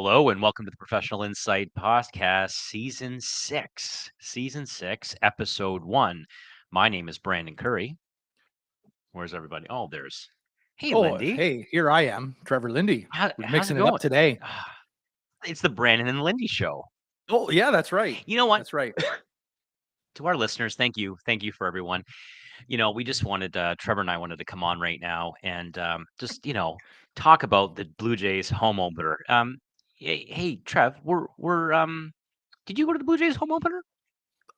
Hello and welcome to the Professional Insight Podcast, Season 6, Episode 1. My name is Brandon Curry. Where's everybody? Oh, there's. Hey, Oh, Lindy. hey, here I am, Trevor Lindy. We're How's mixing it it going? up today. It's the Brandon and Lindy Show. Oh, yeah, that's right. You know what? That's right. To our listeners, thank you. Thank you for everyone. We just wanted, Trevor and I wanted to come on right now and just, talk about the Blue Jays home opener. Hey, Trev, did you go to the Blue Jays home opener?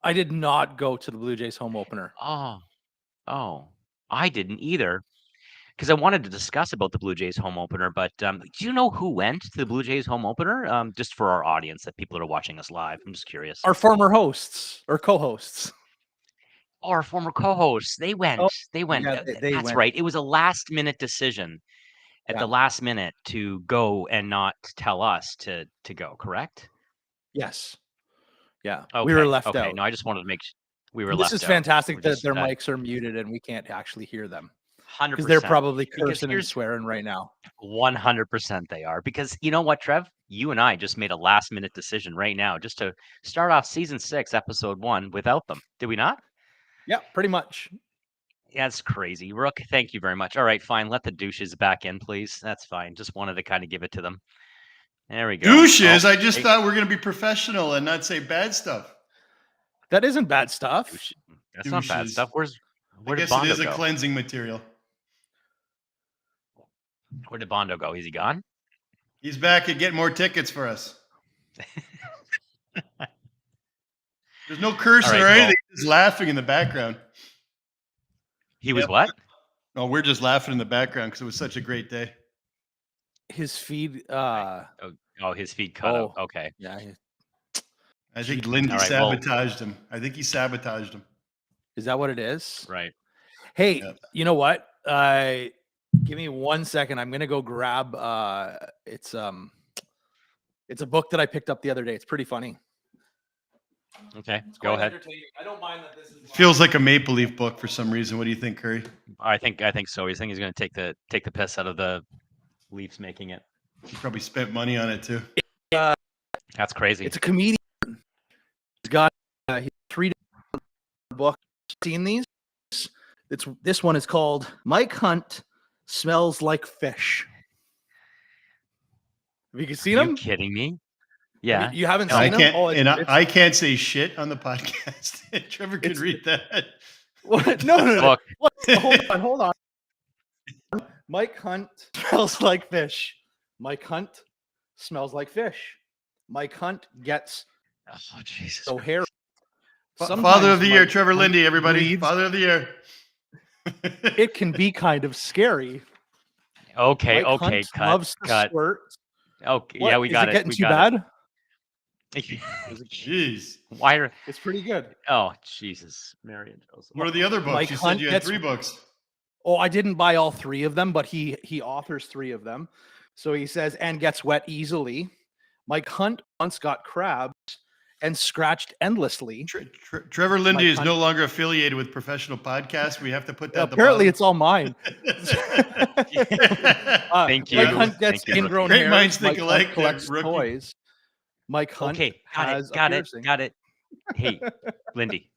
I did not go to the Blue Jays home opener. Oh, I didn't either because I wanted to discuss about the Blue Jays home opener. But do you know who went to the Blue Jays home opener? Just for our audience, that people that are watching us live, I'm just curious. Our former hosts or co-hosts. Our former co-hosts, they went. They went. Yeah, they That's went. right. It was a last-minute decision at the last minute to go and not tell us to go. Correct? Yes. Yeah. Okay. We were left okay. out. No, I just wanted to make sure we were This left is out. fantastic that their mics are muted and we can't actually hear them. 100%. Because they're probably cursing and swearing right now. 100% they are. Because you know what, Trev? You and I just made a last-minute decision right now just to start off Season 6, Episode 1 without them. Did we not? Yeah, pretty much. Yeah, that's crazy. Rook, thank you very much. All right, fine. Let the douches back in, please. That's fine. Just wanted to kind of give it to them. There we go. Douches? I just thought we're going to be professional and not say bad stuff. That isn't bad stuff. That's not bad stuff. Where I did guess Bondo it is a go? cleansing material. Where did Bondo go? Is he gone? He's back and getting more tickets for us. There's no cursing or anything. He's laughing in the background. He was what? No, we're just laughing in the background because it was such a great day. His feed. His feed cut out. Okay. Yeah. I think Lindy sabotaged him. I think he sabotaged him. Is that what it is? Right. Hey, you know what? Give me 1 second. I'm gonna go grab. It's a book that I picked up the other day. It's pretty funny. Okay, go ahead. I don't mind that this is. Feels like a Maple Leaf book for some reason. What do you think, Curry? I think so. He's thinking he's going to take the piss out of the Leafs making it. He probably spent money on it too. That's crazy. It's a comedian. He's got 3 different books. Seen these? This one is called Mike Hunt Smells Like Fish. Have you seen him? Are you kidding me? Yeah. You haven't seen him? I can't say shit on the podcast. Trevor can read that. What? No. Hold on. Mike Hunt smells like fish. Mike Hunt smells like fish. Mike Hunt gets Jesus. So hairy. Father of the Year, Trevor Lindy, everybody. Father of the Year. It can be kind of scary. Okay, Mike okay, Hunt loves to squirt. Okay, yeah, we got it. Is it getting too bad? Jeez. It's pretty good. Oh, Jesus. Mary and Joseph. What are the other books? Mike You Hunt said you had 3 books. Oh, I didn't buy all 3 of them, but he authors 3 of them. So he says, and gets wet easily. Mike Hunt once got crabs and scratched endlessly. Trevor Lindy is no longer affiliated with Professional Podcasts. We have to put that. Apparently, it's all mine. Thank you. Mike Hunt gets ingrown hair. Great minds think Mike alike. Hunt collects toys. Mike Hunt has got it. Hey, Lindy.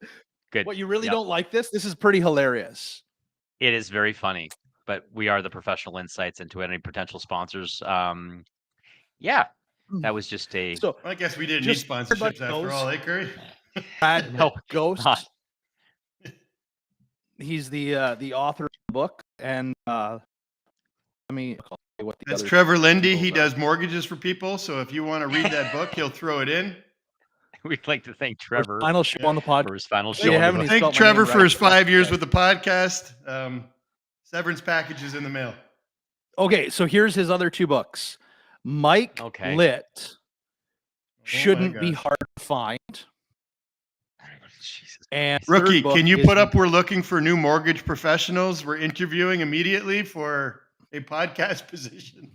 Good. What, you really don't like this? This is pretty hilarious. It is very funny, but we are the Professional Insights into any potential sponsors. Yeah, that was just a. So I guess we didn't need sponsorships after all, eh, Curry? Brad No, Ghost. He's the author of the book, and let me. That's Trevor Lindy. He does mortgages for people. So if you want to read that book, he'll throw it in. We'd like to thank Trevor final show on the podcast. For his final show. Thank Trevor for his 5 years with the podcast. Severance packages in the mail. Okay, so here's his other 2 books. Mike Lit shouldn't be hard to find. And Rookie, can you put up? We're looking for new mortgage professionals. We're interviewing immediately for a podcast position.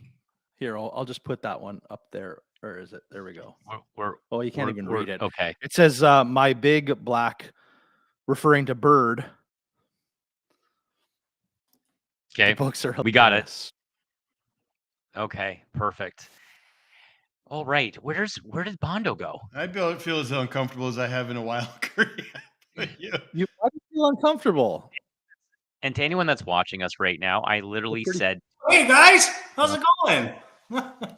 Here, I'll just put that one up there. Or is it? There we go. You can't even read it. Okay. It says, my big black, referring to bird. Okay. The books are hilarious. We got it. Okay, perfect. All right. Where did Bondo go? I feel as uncomfortable as I have in a while. You why do you feel uncomfortable? And to anyone that's watching us right now, I literally pretty- said, Hey guys, how's it going?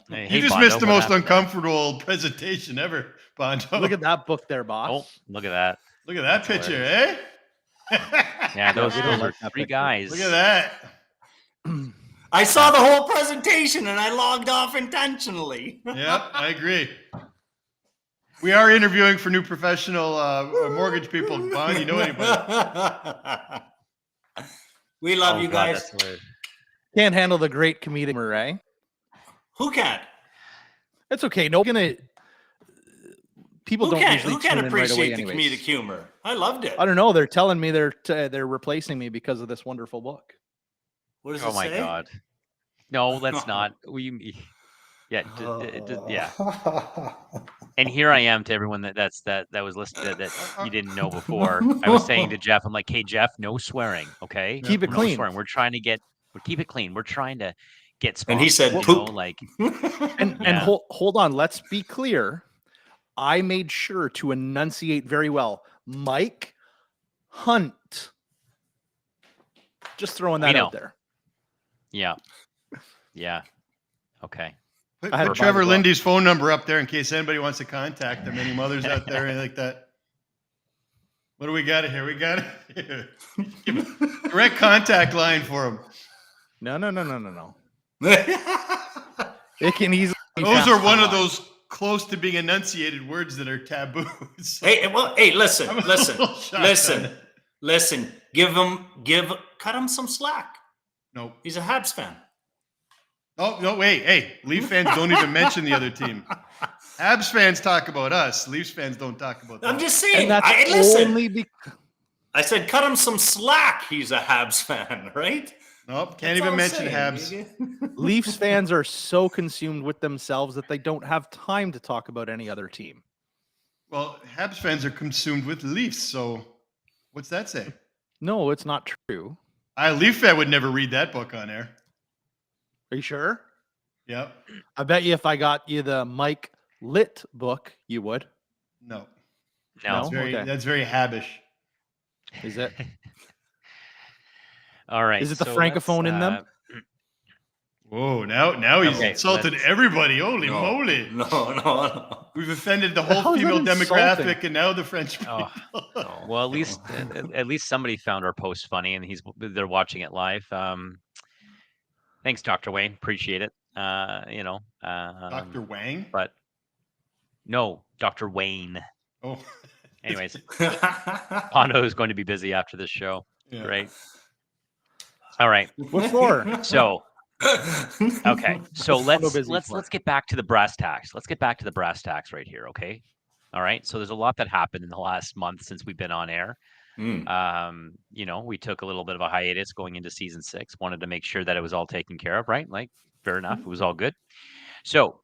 "Hey, You just Bondo, missed the what most happened there?" uncomfortable presentation ever, Bondo. Look at that book there, Oh, boss. look at that. Look at that That's picture, eh? Yeah, those we don't are like that three picture. guys. Look at that. I saw the whole presentation and I logged off intentionally. Yep, I agree. We are interviewing for new professional mortgage people. Bond, you know anybody? We love Oh, you God, guys. that's hilarious. Can't handle the great comedic Murray. Who can't? It's okay. People Who don't can't? usually Who can't tune in right appreciate away the anyways. comedic humor? I loved it. I don't know. They're telling me they're replacing me because of this wonderful book. What does Oh it my say? God. No, let's not. Yeah, yeah. And here I am to everyone that was listening that you didn't know before. I was saying to Jeff, I'm like, hey Jeff, no swearing, okay? Keep it No clean. swearing. We're trying to keep it clean. We're trying to get sponsors. And he said, you know, "Poop." like, And Yeah. hold on. Let's be clear. I made sure to enunciate very well. Mike Hunt. Just throwing that know. out there. yeah, okay. Put, I had put to buy Trevor the book. Lindy's phone number up there in case anybody wants to contact him. Any mothers out there, anything like that. What do we got here? We got give a direct contact line for him. No. It can easily. be Those passed are one of by. those close to being enunciated words that are taboos. hey, listen, I'm a listen, little shocked on listen, it. listen. Cut him some slack. Nope. He's a Habs fan. Oh, no, wait. Hey, Leaf fans don't even mention the other team. Habs fans talk about us. Leafs fans don't talk about them. I'm just And saying. that's Listen, only because. I said cut him some slack. He's a Habs fan, right? Nope, That's can't even all I'm mention saying. Habs. Leafs fans are so consumed with themselves that they don't have time to talk about any other team. Well, Habs fans are consumed with Leafs, so what's that say? No, it's not true. A Leaf fan would never read that book on air. Are you sure? Yep. I bet you if I got you the Mike Lit book, you would. No. No. Okay. That's very Habish. Is it? All right. Is it the so francophone in them? Whoa, now he's Okay, insulted let's- everybody. Holy No, moly. no. We've offended the How whole is that female insulting? demographic and now the French people. Oh, well, at least somebody found our post funny, and they're watching it live. Thanks, Dr. Wayne. Appreciate it. Dr. Wang? But no, Dr. Wayne. Oh. Anyways, Bondo is going to be busy after this show. Yeah. Great. All right. What for? So okay. So What's Bondo busy for? let's get back to the brass tacks. Let's get back to the brass tacks right here. Okay. All right. So there's a lot that happened in the last month since we've been on air. We took a little bit of a hiatus going into season 6. Wanted to make sure that it was all taken care of, right? Like, fair enough. It was all good. So,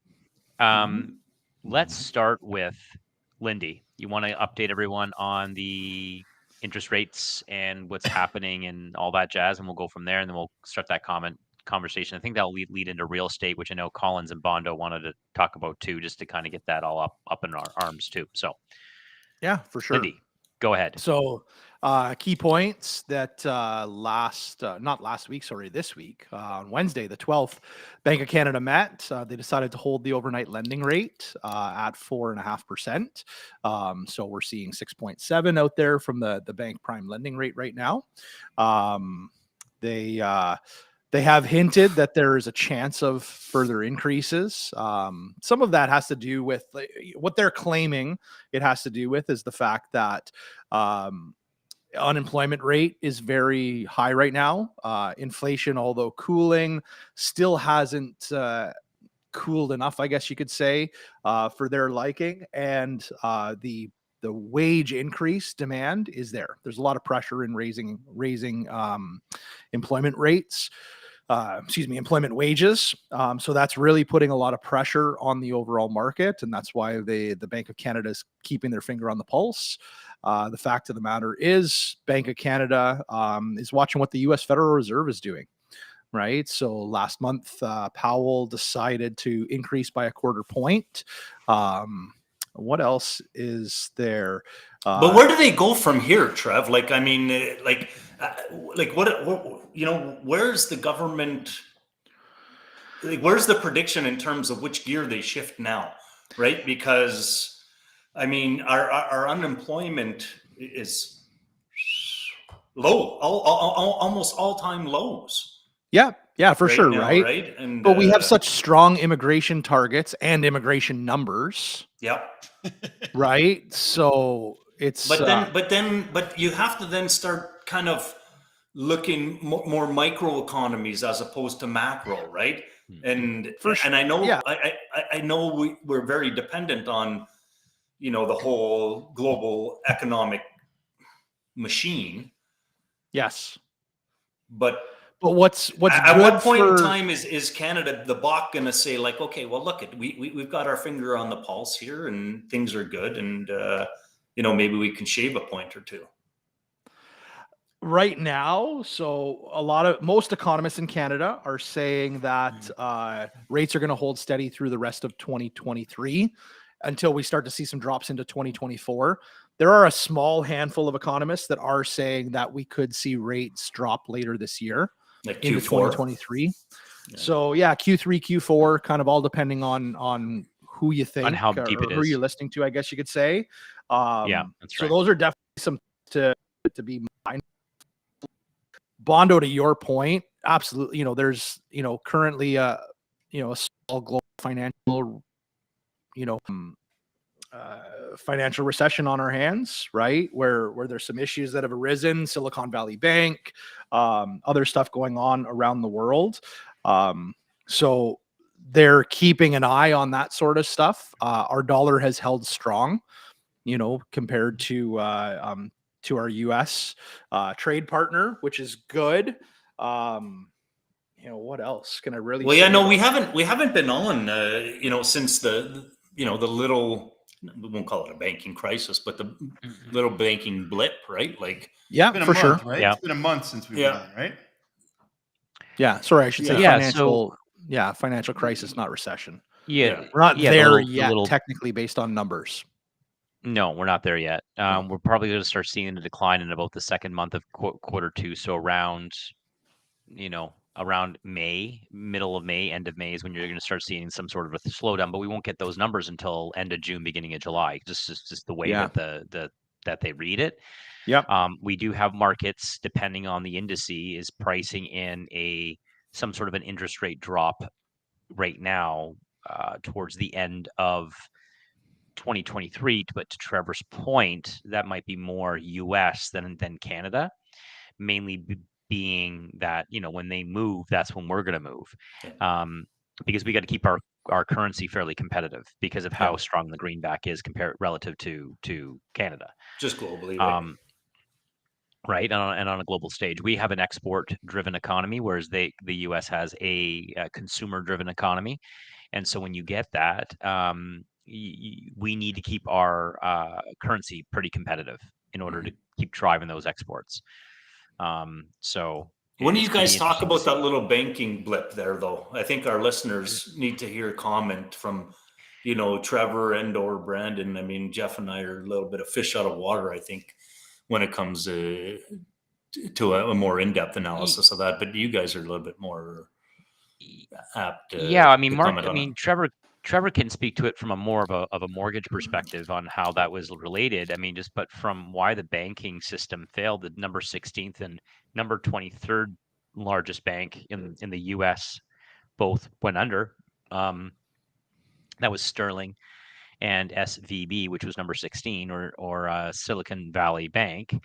let's start with Lindy. You want to update everyone on the interest rates and what's happening and all that jazz, and we'll go from there, and then we'll start that conversation. I think that'll lead into real estate, which I know Collins and Bondo wanted to talk about too, just to kind of get that all up in our arms too. So, Yeah, for sure. Lindy, go ahead. So, key points that this week, on Wednesday, the 12th, Bank of Canada met. They decided to hold the overnight lending rate at 4.5%. So we're seeing 6.7 out there from the bank prime lending rate right now. They have hinted that there is a chance of further increases. Some of that has to do with what they're claiming. It has to do with is the fact that unemployment rate is very high right now. Inflation, although cooling, still hasn't cooled enough, I guess you could say, for their liking. And the wage increase demand is there. There's a lot of pressure in raising employment rates. Employment wages. So that's really putting a lot of pressure on the overall market. And that's why the Bank of Canada is keeping their finger on the pulse. The fact of the matter is Bank of Canada is watching what the U.S. Federal Reserve is doing. right? So last month, Powell decided to increase by a quarter point. What else is there? But where do they go from here, Trev? Like, I mean, what you know, where's the government? Like, where's the prediction in terms of which gear they shift now, right? Because, I mean, our unemployment is low, almost all-time lows. Yeah, for right sure, now, right? right? And But we have such strong immigration targets and immigration numbers, yeah. right? So it's But you have to then start kind of looking more micro economies as opposed to macro, right? And For sure, and I know yeah. I know we're very dependent on, you know, the whole global economic machine, Yes. but But what's at good what point in for time is Canada, the BOC, going to say like, okay, well, look, we've got our finger on the pulse here and things are good, and you know, maybe we can shave a point or two. right now? So most economists in Canada are saying that rates are going to hold steady through the rest of 2023 until we start to see some drops into 2024. There are a small handful of economists that are saying that we could see rates drop later this year, Like into Q4. 2023. Yeah. So yeah, Q3, Q4, kind of all depending on who you think, On how deep it who is. you're listening to, I guess you could say. Yeah, that's so right. those are definitely some to be mindful. Bondo, to your point, absolutely. You know, there's, you know, currently a small global financial, financial recession on our hands, right? Where there's some issues that have arisen, Silicon Valley Bank, other stuff going on around the world. So they're keeping an eye on that sort of stuff. Our dollar has held strong, you know, compared to our U.S. Trade partner, which is good. You know, what else can I really? Well, yeah, say no, about we haven't been on, you know, since the little, we won't call it a banking crisis, but the little banking blip, right? Like, Yeah, It's been a for month, sure. right? Yeah. It's been a month since we've Yeah. been on, right? Yeah, sorry, I should say Yeah. financial crisis, not recession. Yeah, We're not yeah, there the yet, little technically, based on numbers. No, we're not there yet. We're probably going to start seeing a decline in about the second month of quarter two. So around, around May, middle of May, end of May is when you're going to start seeing some sort of a slowdown. But we won't get those numbers until end of June, beginning of July. Just the way Yeah. that that they read it. Yep. We do have markets, depending on the indice, is pricing in some sort of an interest rate drop right now towards the end of 2023. But to Trevor's point, that might be more US than Canada, mainly being that, when they move, that's when we're going to move. Because we got to keep our currency fairly competitive because of how strong the greenback is compared relative to Canada. Just globally, right? Right. And on a global stage, we have an export driven economy, whereas the US has a consumer driven economy. And so when you get that, we need to keep our currency pretty competitive in order to keep driving those exports. So when do you it's gonna be guys talk interesting to about that see. little banking blip there, though? I think our listeners need to hear a comment from, Trevor and/or Brandon. I mean, Jeff and I are a little bit of fish out of water, I think, when it comes to a more in-depth analysis of that. But you guys are a little bit more apt. Yeah, I mean, to Mark. comment I on mean, it. Trevor can speak to it from a more of a mortgage perspective on how that was related. I mean, but from why the banking system failed, the number 16th and number 23rd largest bank in the U.S. both went under. That was Sterling and SVB, which was number 16, or Silicon Valley Bank.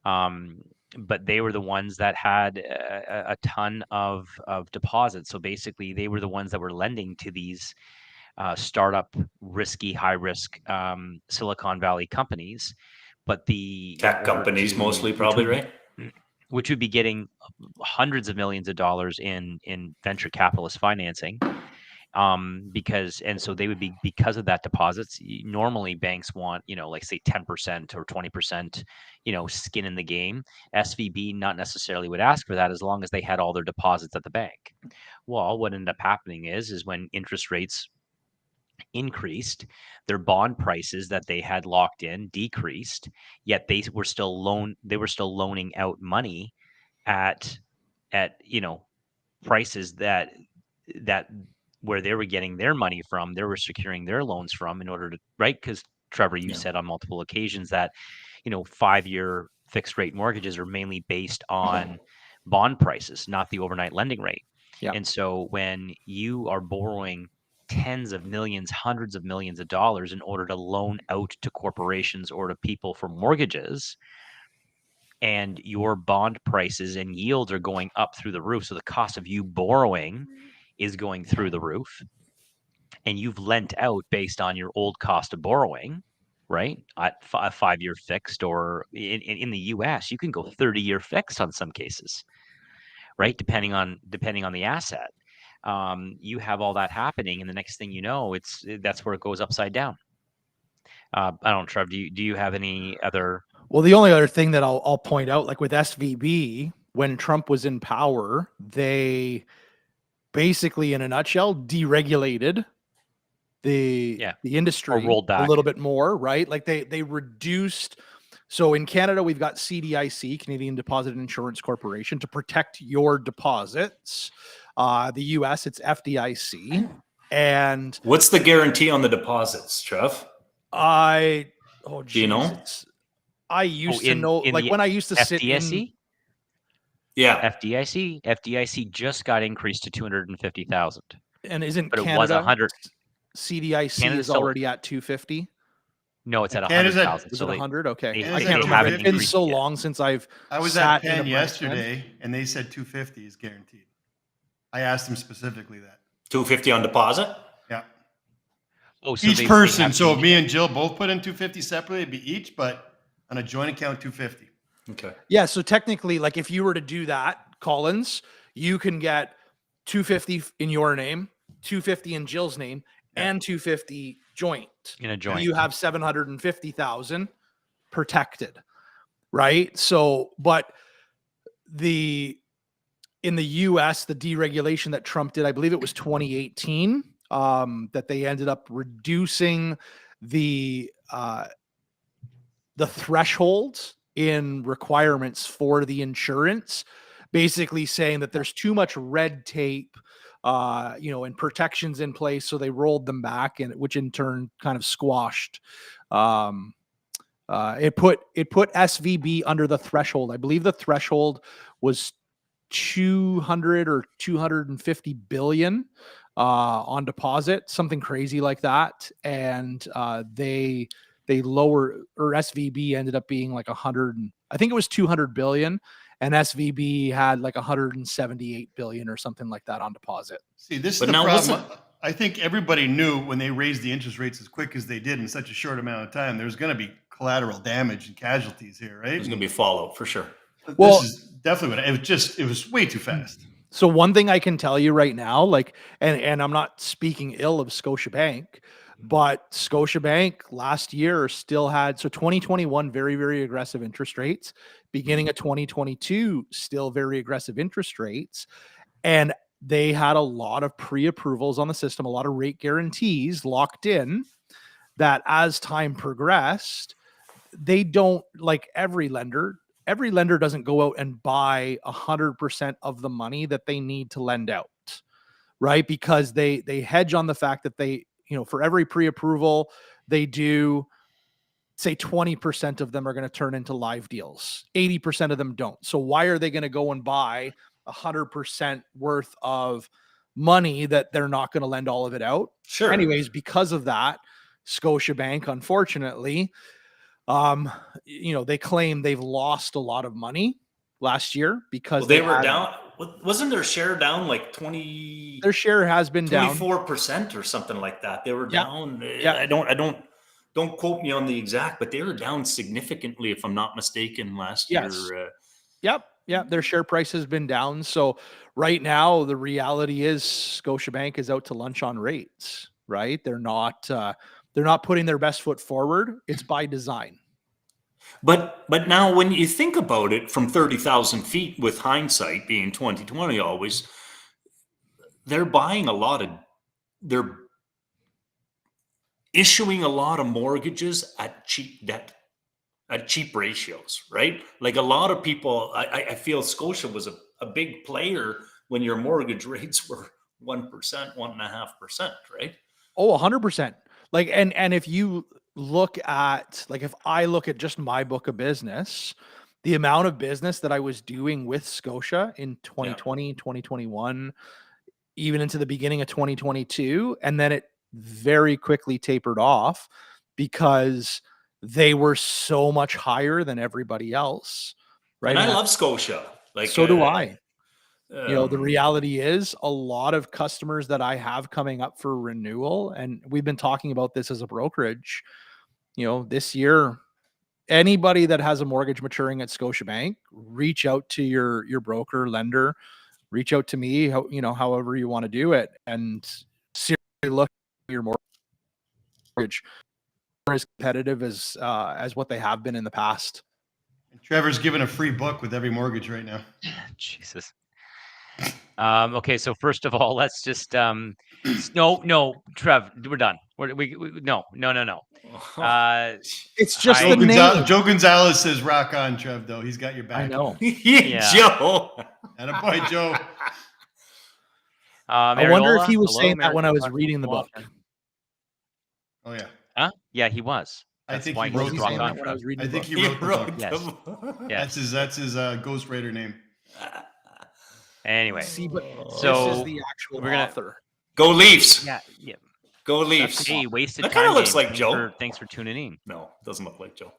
But they were the ones that had a ton of deposits. So basically, they were the ones that were lending to these startup, risky, high risk Silicon Valley companies. But Tech companies mostly, probably, right? Which would be getting hundreds of millions of dollars in venture capitalist financing. So they would be, because of that deposits, normally banks want, like say 10% or 20%, skin in the game. SVB not necessarily would ask for that as long as they had all their deposits at the bank. Well, what ended up happening is when interest rates increased, their bond prices that they had locked in decreased, yet they were still loaning out money at prices that where they were getting their money from, they were securing their loans from in order to, right? Because Trevor, you said on multiple occasions that 5-year fixed rate mortgages are mainly based on bond prices, not the overnight lending rate. Yeah. And so when you are borrowing tens of millions, hundreds of millions of dollars in order to loan out to corporations or to people for mortgages, and your bond prices and yields are going up through the roof, so the cost of you borrowing is going through the roof, and you've lent out based on your old cost of borrowing, right? At a 5-year fixed, or in the US, you can go 30-year fixed on some cases, right? Depending on the asset. You have all that happening, and the next thing you know, that's where it goes upside down. I don't know, Trev, do you have any other? Well, the only other thing that I'll point out, like with SVB, when Trump was in power, they basically, in a nutshell, deregulated the industry rolled back a little bit more, right? Like they reduced. So in Canada, we've got CDIC, Canadian Deposit Insurance Corporation, to protect your deposits. The US, it's FDIC. And what's the guarantee on the deposits, Trev? Do you know? I used to know, like when I used to sit in. Yeah. FDIC just got increased to 250,000. And isn't but Canada, it was 100. CDIC Canada's is already at 250? No, it's at 100,000. Is it 100? Okay. Canada's I at can't remember. It's 250. been so long since I was at Penn yesterday, and they said 250 is guaranteed. I asked them specifically that. 250 on deposit? Yeah. Oh, so each person. So if me and Jill both put in 250 separately, it'd be each, but on a joint account, 250. Okay. Yeah. So technically, like if you were to do that, Collins, you can get 250 in your name, 250 in Jill's name, and 250 joint. In a joint. And you have 750,000 protected, right? So, but in the US, the deregulation that Trump did, I believe it was 2018, that they ended up reducing the thresholds in requirements for the insurance, basically saying that there's too much red tape, and protections in place. So they rolled them back, and which in turn kind of squashed. It put SVB under the threshold. I believe the threshold was 200 or 250 billion on deposit, something crazy like that. And they lower, or SVB ended up being like 100, I think it was 200 billion, and SVB had like 178 billion or something like that on deposit. See, this is the problem. I think everybody knew when they raised the interest rates as quick as they did in such a short amount of time, there's going to be collateral damage and casualties here, right? There's going to be fallout for sure. Well, this is definitely what it was way too fast. So one thing I can tell you right now, like, and I'm not speaking ill of Scotiabank, but Scotiabank last year still had, so 2021, very, very aggressive interest rates. Beginning of 2022, still very aggressive interest rates. And they had a lot of pre-approvals on the system, a lot of rate guarantees locked in, that as time progressed, they don't, like every lender doesn't go out and buy 100% of the money that they need to lend out, right? Because they hedge on the fact that they, for every pre-approval they do, say 20% of them are going to turn into live deals. 80% of them don't. So why are they going to go and buy 100% worth of money that they're not going to lend all of it out? Sure. Anyways, because of that, Scotiabank, unfortunately, they claim they've lost a lot of money last year because they were down. Wasn't their share down like 20? Their share has been 24% or something like that. They were down. Yeah. Don't quote me on the exact, but they were down significantly, if I'm not mistaken, last year. Yep. Yeah, their share price has been down. So right now, the reality is Scotiabank is out to lunch on rates. Right? They're not putting their best foot forward. It's by design. But now when you think about it from 30,000 feet, with hindsight being 2020 always, they're issuing a lot of mortgages at cheap debt, at cheap ratios, right? Like a lot of people, I feel Scotia was a big player when your mortgage rates were 1%, 1.5%, right? Oh, 100%. Like, and if you look at, like, if I look at just my book of business, the amount of business that I was doing with Scotia in 2020, 2021, even into the beginning of 2022, and then it very quickly tapered off because they were so much higher than everybody else. Right. And I love Scotia. Like, so do I. The reality is a lot of customers that I have coming up for renewal, and we've been talking about this as a brokerage, this year, anybody that has a mortgage maturing at Scotiabank, reach out to your broker, lender, reach out to me, however you want to do it, and seriously look at your mortgage as competitive as what they have been in the past. Trevor's giving a free book with every mortgage right now. Jesus. Okay, so first of all, let's just no, Trev, we're done. No. It's just Joe, the name. Joe Gonzalez says, "Rock on, Trev." Though he's got your back. I know. Yeah. Joe. Attaboy, Joe. I wonder if Mariola, he was hello, saying that when I was Mariola, reading the book. Oh yeah. Huh? Yeah, he was. I That's think why he he's wrote the rock book. on, when I was Trev. reading I the think book. he wrote the book. Yes. Yes. That's his ghostwriter name. Anyway, See, but so this is the actual we're gonna- author. Go Leafs. yeah. Go Leafs. Hey, wasted That time. kinda looks Games. like Thanks Joe. Thanks for tuning in. No, doesn't look like Joe.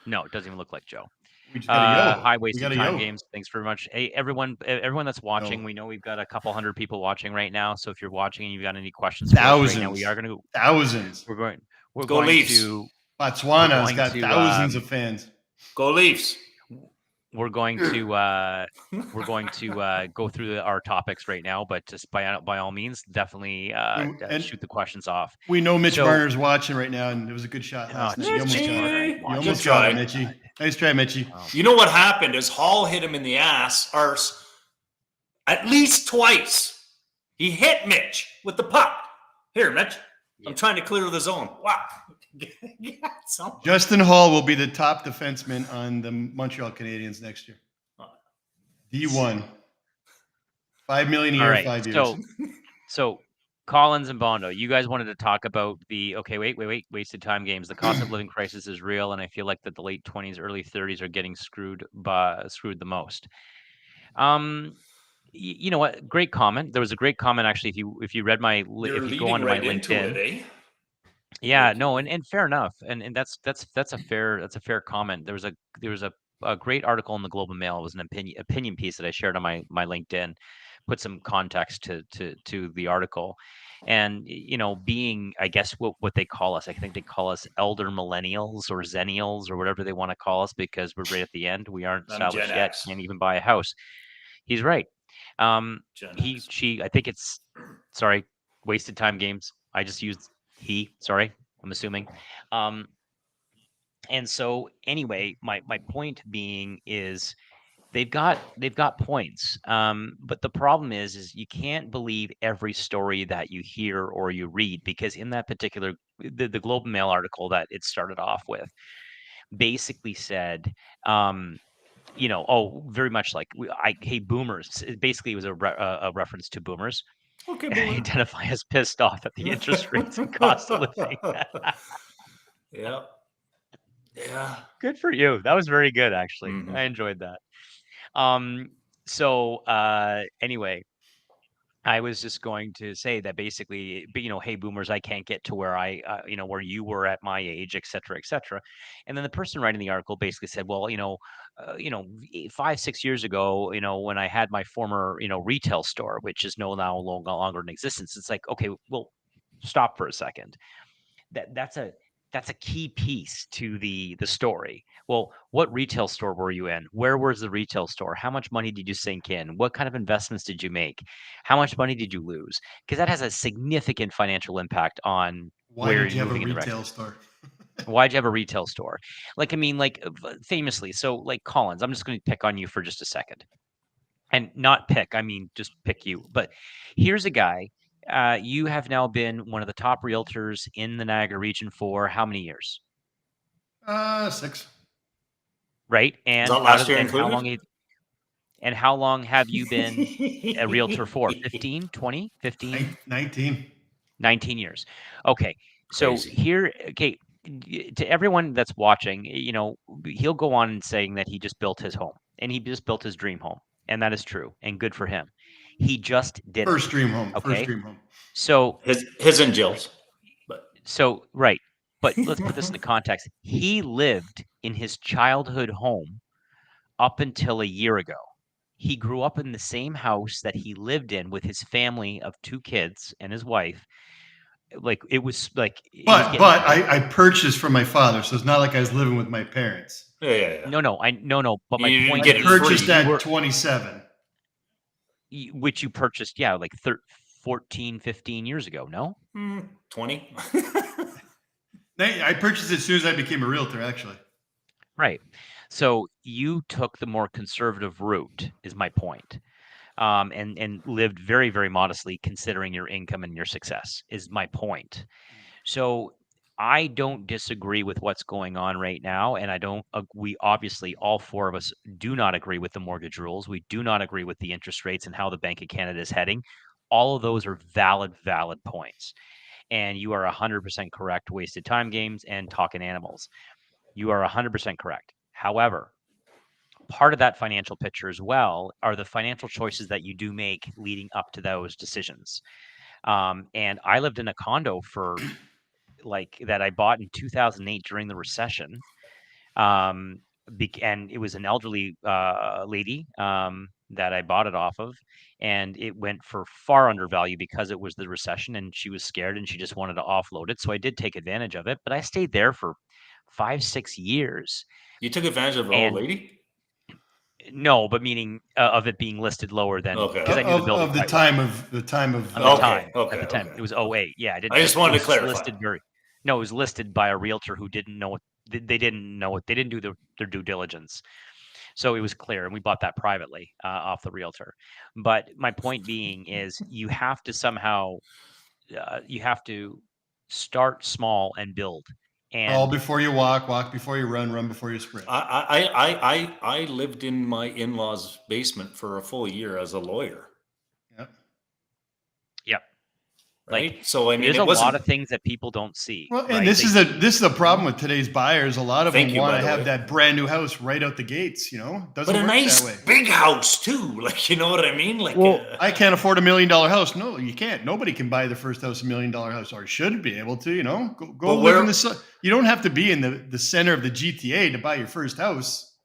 No, it doesn't even look like Joe. We just got a yo. High We wasted got a time yo. games. Thanks very much. Hey, everyone that's watching, Yo. we know we've got a couple hundred people watching right now. So if you're watching and you've got any questions for us right now, we are going to Thousands. we're going Go Leafs. to Botswana's going got to, thousands of fans. Go Leafs. we're going to go through our topics right now, but just by all means, definitely And- shoot the questions off. We know Mitch So- Marner's watching right now, and it was a good shot last Oh, night. You almost Mitchie. got it. You You almost Good got try. it, Mitchie. Nice try, Mitchie. Wow. You know what happened is Hall hit him in the arse at least twice. He hit Mitch with the puck. Here, Mitch. I'm trying to clear the zone. Wow. Justin Hall will be the top defenseman on the Montreal Canadiens next year. D1. $5 million a year, All right. 5 years. So Collins and Bondo, you guys wanted to talk about wait, wasted time games. The cost of living crisis is real, and I feel like that the late 20s, early 30s are getting screwed the most. You know what? Great comment. There was a great comment actually. If you read my if you go onto my LinkedIn, eh? yeah, no, and fair enough, and that's a fair comment. There was a great article in the Globe and Mail. It was an opinion piece that I shared on my LinkedIn, put some context to the article, and being, I guess, what they call us, I think they call us elder millennials or zennials or whatever they want to call us, because we're right at the end. We aren't I'm established Gen yet, X. can't even buy a house. He's right. Gen X. She, I think it's, sorry, wasted time games. I just used he, sorry, I'm assuming. And so anyway, my point being is they've got points. But the problem is you can't believe every story that you hear or you read, because in that particular, the Globe and Mail article that it started off with basically said, very much like hey boomers. Basically, it was a reference to boomers. Okay, I identify as pissed off at the interest rates and cost of living. Yeah. Yeah. Good for you. That was very good, actually. Mhm. I enjoyed that. Anyway, I was just going to say that basically, hey boomers, I can't get to where where you were at my age, et cetera, et cetera. And then the person writing the article basically said, well, 5-6 years ago, when I had my former, retail store, which is no longer in existence. It's like, okay, well, stop for a second. That's a that's a key piece to the story. Well, what retail store were you in? Where was the retail store? How much money did you sink in? What kind of investments did you make? How much money did you lose? Because that has a significant financial impact on Why where did you you're have a moving in the retail direction. store? Why'd you have a retail store? Like, I mean, like famously, so like Collins, I'm just going to pick on you for just a second. And not pick, I mean, just pick you. But here's a guy. You have now been one of the top realtors in the Niagara region for how many years? 6. Right? Is that last year And included? how long have you been a realtor for? 15, 20, 15, 19. 19 years. Okay. So Crazy. here, okay, to everyone that's watching, he'll go on and saying that he just built his home and he just built his dream home. And that is true and good for him. He just did First it. dream home. First Okay. dream home. So, His and Jill's. But right. But let's put this into context. He lived in his childhood home up until a year ago. He grew up in the same house that he lived in with his family of 2 kids and his wife. Like it was like he was But getting but I purchased from my father, so it's not like I was living with my parents. yeah. no. But my You point get I it being, purchased free. at 27. which you purchased, yeah, like 14, 15 years ago. No, 20. I purchased it as soon as I became a realtor, actually. right. So you took the more conservative route, is my point. And lived very, very modestly considering your income and your success, is my point. So I don't disagree with what's going on right now. And I don't, we obviously, all 4 of us do not agree with the mortgage rules. We do not agree with the interest rates and how the Bank of Canada is heading. All of those are valid points. And you are 100% correct. Wasted time games and talking animals. You are 100% correct. However, part of that financial picture as well are the financial choices that you do make leading up to those decisions. And I lived in a condo for that I bought in 2008 during the recession. And it was an elderly lady that I bought it off of, and it went for far under value because it was the recession, and she was scared and she just wanted to offload it. So I did take advantage of it, but I stayed there for 5, 6 years. You took advantage of an old And lady? no, but meaning of it being listed lower than, Okay. because I knew the building Of the quite well. time of At the Okay, time, okay, at the time, okay. it was 08. Yeah, I didn't. I just It wanted was to just clarify. listed very. No, it was listed by a realtor who didn't know what they didn't know what they didn't do their due diligence. So it was clear, and we bought that privately off the realtor. But my point being is, you have to somehow you have to start small and build. Crawl And before you walk, walk before you run before you sprint. I lived in my in-laws' basement for a full year as a lawyer, Yep. yep, right? like So I mean, there's it a lot wasn't. of things that people don't see. Well, and Right? this is a problem with today's buyers. A lot of Thank them you, want by to the have way. that brand new house right out the gates. Doesn't But a work nice that way. big house too, like, you know what I mean? Like, Well, I can't afford $1 million house. No, you can't. Nobody can buy the first house $1 million house, or should be able to. Go But live where- in the. You don't have to be in the center of the GTA to buy your first house.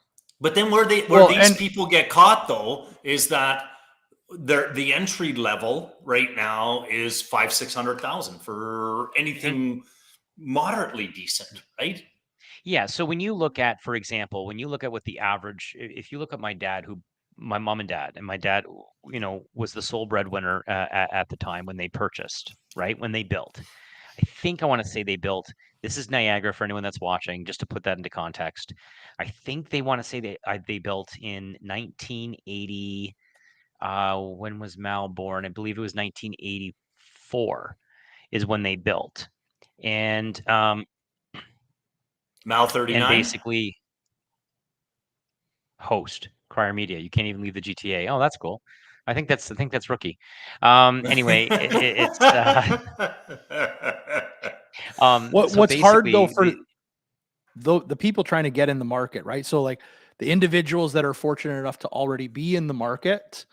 but then where Well, these and- people get caught though is that the entry level right now is 500,000-600,000 for anything moderately decent, right? Yeah. So when you look at, for example, when you look at what the average, if you look at my mom and dad, and my dad, was the sole breadwinner at the time when they purchased, right? When they built, I want to say they built, this is Niagara for anyone that's watching, just to put that into context. I think they want to say they built in 1980. When was Mal born? I believe it was 1984 is when they built. And Mal 39. basically host Crier Media. You can't even leave the GTA. Oh, that's cool. I think that's rookie. Anyway, it's what's hard though for basically the people trying to get in the market, right? So like the individuals that are fortunate enough to already be in the market,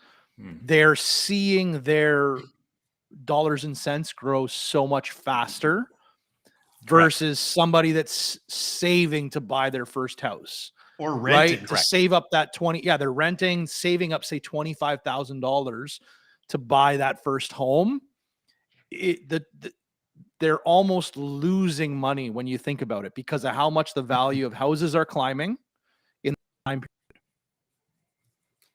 they're seeing their dollars and cents grow so much faster versus somebody that's saving to buy their first house. Or renting. Right? To save up that 20. Yeah, they're renting, saving up, say, $25,000 to buy that first home. they're almost losing money when you think about it because of how much the value of houses are climbing in the time period.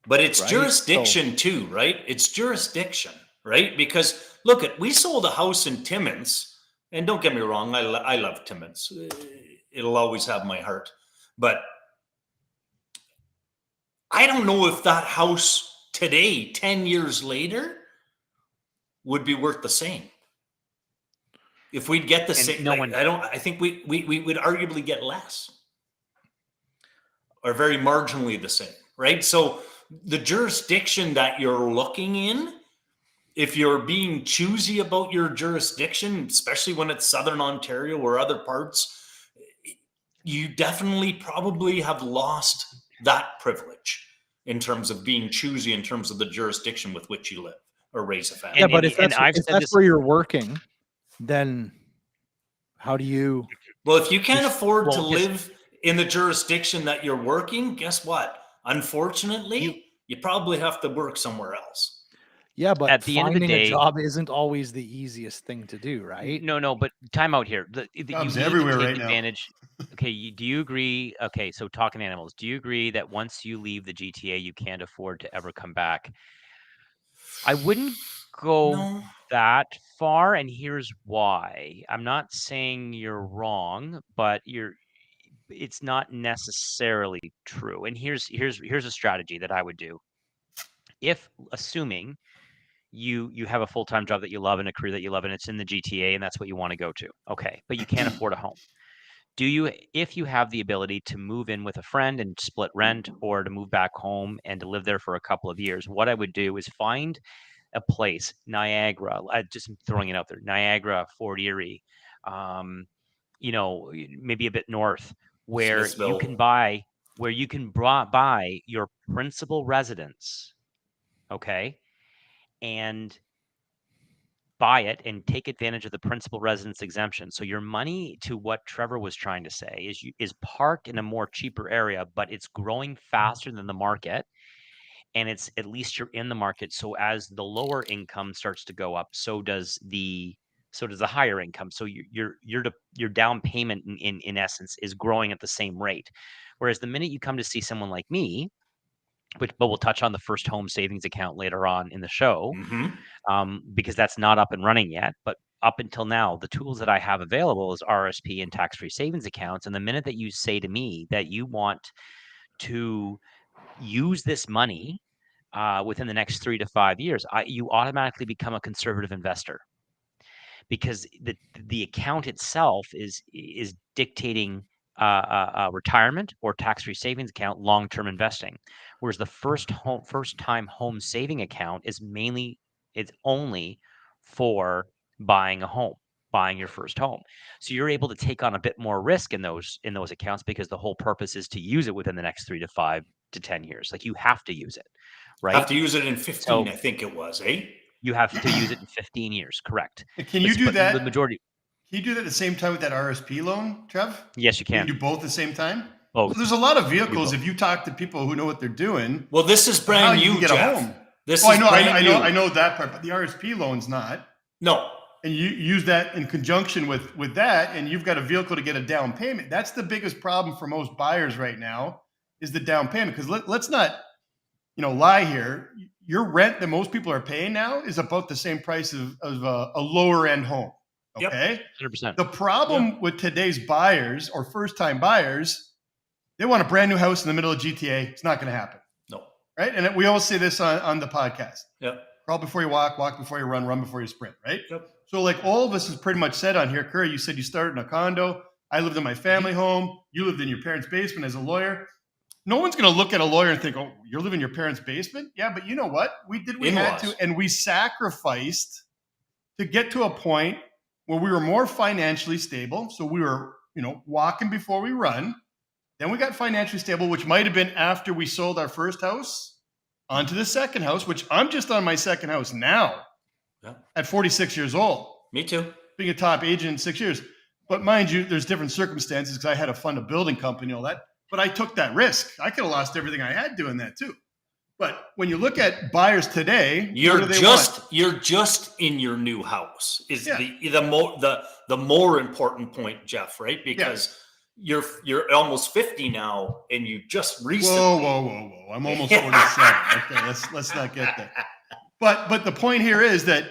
But it's Right? jurisdiction too, right? It's jurisdiction, right? Because look, we sold a house in Timmins, and don't get me wrong, I love Timmins. It'll always have my heart. But I don't know if that house today, 10 years later, would be worth the same. If we'd get the And same, no like, one- I think we would arguably get less, or very marginally the same, right? So the jurisdiction that you're looking in, if you're being choosy about your jurisdiction, especially when it's Southern Ontario or other parts, you definitely probably have lost that privilege in terms of being choosy in terms of the jurisdiction with which you live or raise a family. Yeah, but if and that's, I've if said that's this- where you're working, then how do you? Well, if you can't Just- afford to well, just- live in the jurisdiction that you're working, guess what? Unfortunately, you probably have to work somewhere else. Yeah, but At the end of the finding a day- job isn't always the easiest thing to do, right? No, but time out here. You Jobs need everywhere to take right now. advantage. Okay, do you agree? Okay, so talking animals, do you agree that once you leave the GTA, you can't afford to ever come back? I wouldn't go No. that far, and here's why. I'm not saying you're wrong, but it's not necessarily true. And here's a strategy that I would do. If assuming you have a full-time job that you love and a career that you love and it's in the GTA and that's what you want to go to. Okay, but you can't afford a home. If you have the ability to move in with a friend and split rent, or to move back home and to live there for a couple of years, what I would do is find a place, Niagara, just throwing it out there, Niagara, Fort Erie, maybe a bit north, where you Smithville. can buy your principal residence, okay, and buy it and take advantage of the principal residence exemption. So your money, to what Trevor was trying to say, is parked in a more cheaper area, but it's growing faster than the market. And it's, at least you're in the market. So as the lower income starts to go up, so does the higher income. So your down payment in essence is growing at the same rate. Whereas the minute you come to see someone like me, but we'll touch on the first home savings account later on in the show, because that's not up and running yet. But up until now, the tools that I have available is RSP and tax-free savings accounts. And the minute that you say to me that you want to use this money within the next 3 to 5 years, you automatically become a conservative investor, because the account itself is dictating retirement or tax-free savings account long-term investing, whereas the first-time home saving account is only for buying a home, buying your first home. So you're able to take on a bit more risk in those accounts, because the whole purpose is to use it within the next 3 to 5 to 10 years. Like, you have to use it, right? Have to use it in 15, So- I think it was, eh? You have to use it in 15 years, correct? Can you do But that? The majority, Can you do that at the same time with that RSP loan, Trev? yes, you Can can. you do both at the same time? Both. Well, there's a lot of vehicles. both. If you talk to people who know what they're doing, Well, this is how brand you new, can get Jeff. a home. This Oh, is brand new. I know that part, but the RSP loan's not. No, And you use that in conjunction with that, and you've got a vehicle to get a down payment. That's the biggest problem for most buyers right now, is the down payment. Because let's not, lie here. Your rent that most people are paying now is about the same price of a lower end home. Yep. Okay. 100%. The problem with today's buyers or first time buyers, they want a brand new house in the middle of GTA. It's not going to happen. no. Right. And we always say this on the podcast. Yep. Crawl before you walk before you run before you sprint. Right. Yep. So like all of us is pretty much said on here. Curry, you said you started in a condo. I lived in my family home. You lived in your parents' basement as a lawyer. No one's going to look at a lawyer and think, oh, you're living in your parents' basement? Yeah, but you know what? We did what we had In-laws. to, and we sacrificed to get to a point where we were more financially stable. So we were, walking before we run. Then we got financially stable, which might have been after we sold our first house onto the second house, which I'm just on my second house now Yeah. at 46 years old, Me too. being a top agent in 6 years. But mind you, there's different circumstances because I had to fund a building company and all that. But I took that risk. I could have lost everything I had doing that too. But when you look at buyers today, what You're do they want? just in your new house is Yeah. the more important point, Jeff, right? Because you're almost 50 now and you just recently Whoa. I'm almost 47. Okay, let's not get there. But the point here is that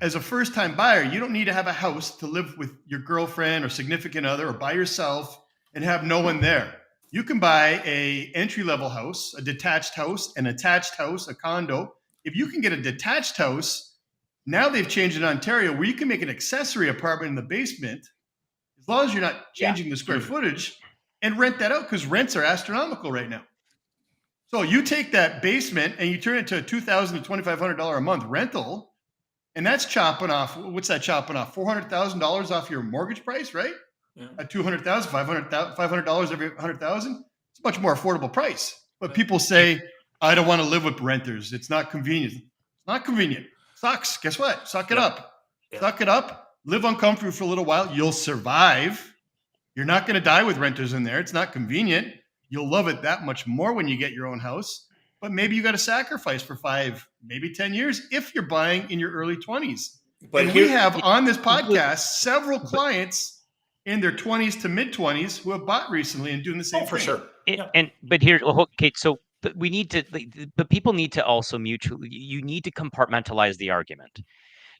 as a first-time buyer, you don't need to have a house to live with your girlfriend or significant other or by yourself and have no one there. You can buy a entry-level house, a detached house, an attached house, a condo. If you can get a detached house, now they've changed in Ontario where you can make an accessory apartment in the basement, as long as you're not changing the square footage, and rent that out because rents are astronomical right now. So you take that basement and you turn it to a $2,000 to $2,500 a month rental, and that's chopping off. What's that chopping off? $400,000 off your mortgage price, right? Yeah. At $200,000, $500 every $100,000. It's a much more affordable price. But people say, I don't want to live with renters. It's not convenient. It's not convenient. Sucks. Guess what? Suck it up. Yeah. Suck it up. Live uncomfortable for a little while. You'll survive. You're not going to die with renters in there. It's not convenient. You'll love it that much more when you get your own house. But maybe you got to sacrifice for 5, maybe 10 years if you're buying in your early 20s. But And we have on this podcast several clients in their 20s to mid 20s who have bought recently and doing the same for thing. sure. But here, okay, so we need to, but people need to also you need to compartmentalize the argument.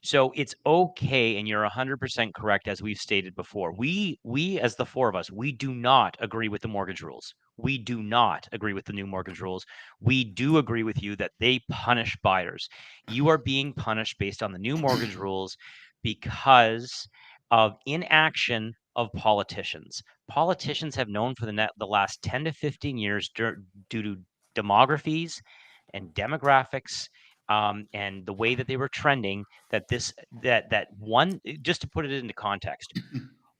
So it's okay, and you're 100% correct, as we've stated before. We as the four of us, we do not agree with the mortgage rules. We do not agree with the new mortgage rules. We do agree with you that they punish buyers. You are being punished based on the new mortgage rules because of inaction of politicians. Politicians have known for the last 10 to 15 years due to demographies and demographics and the way that they were trending, that one, just to put it into context,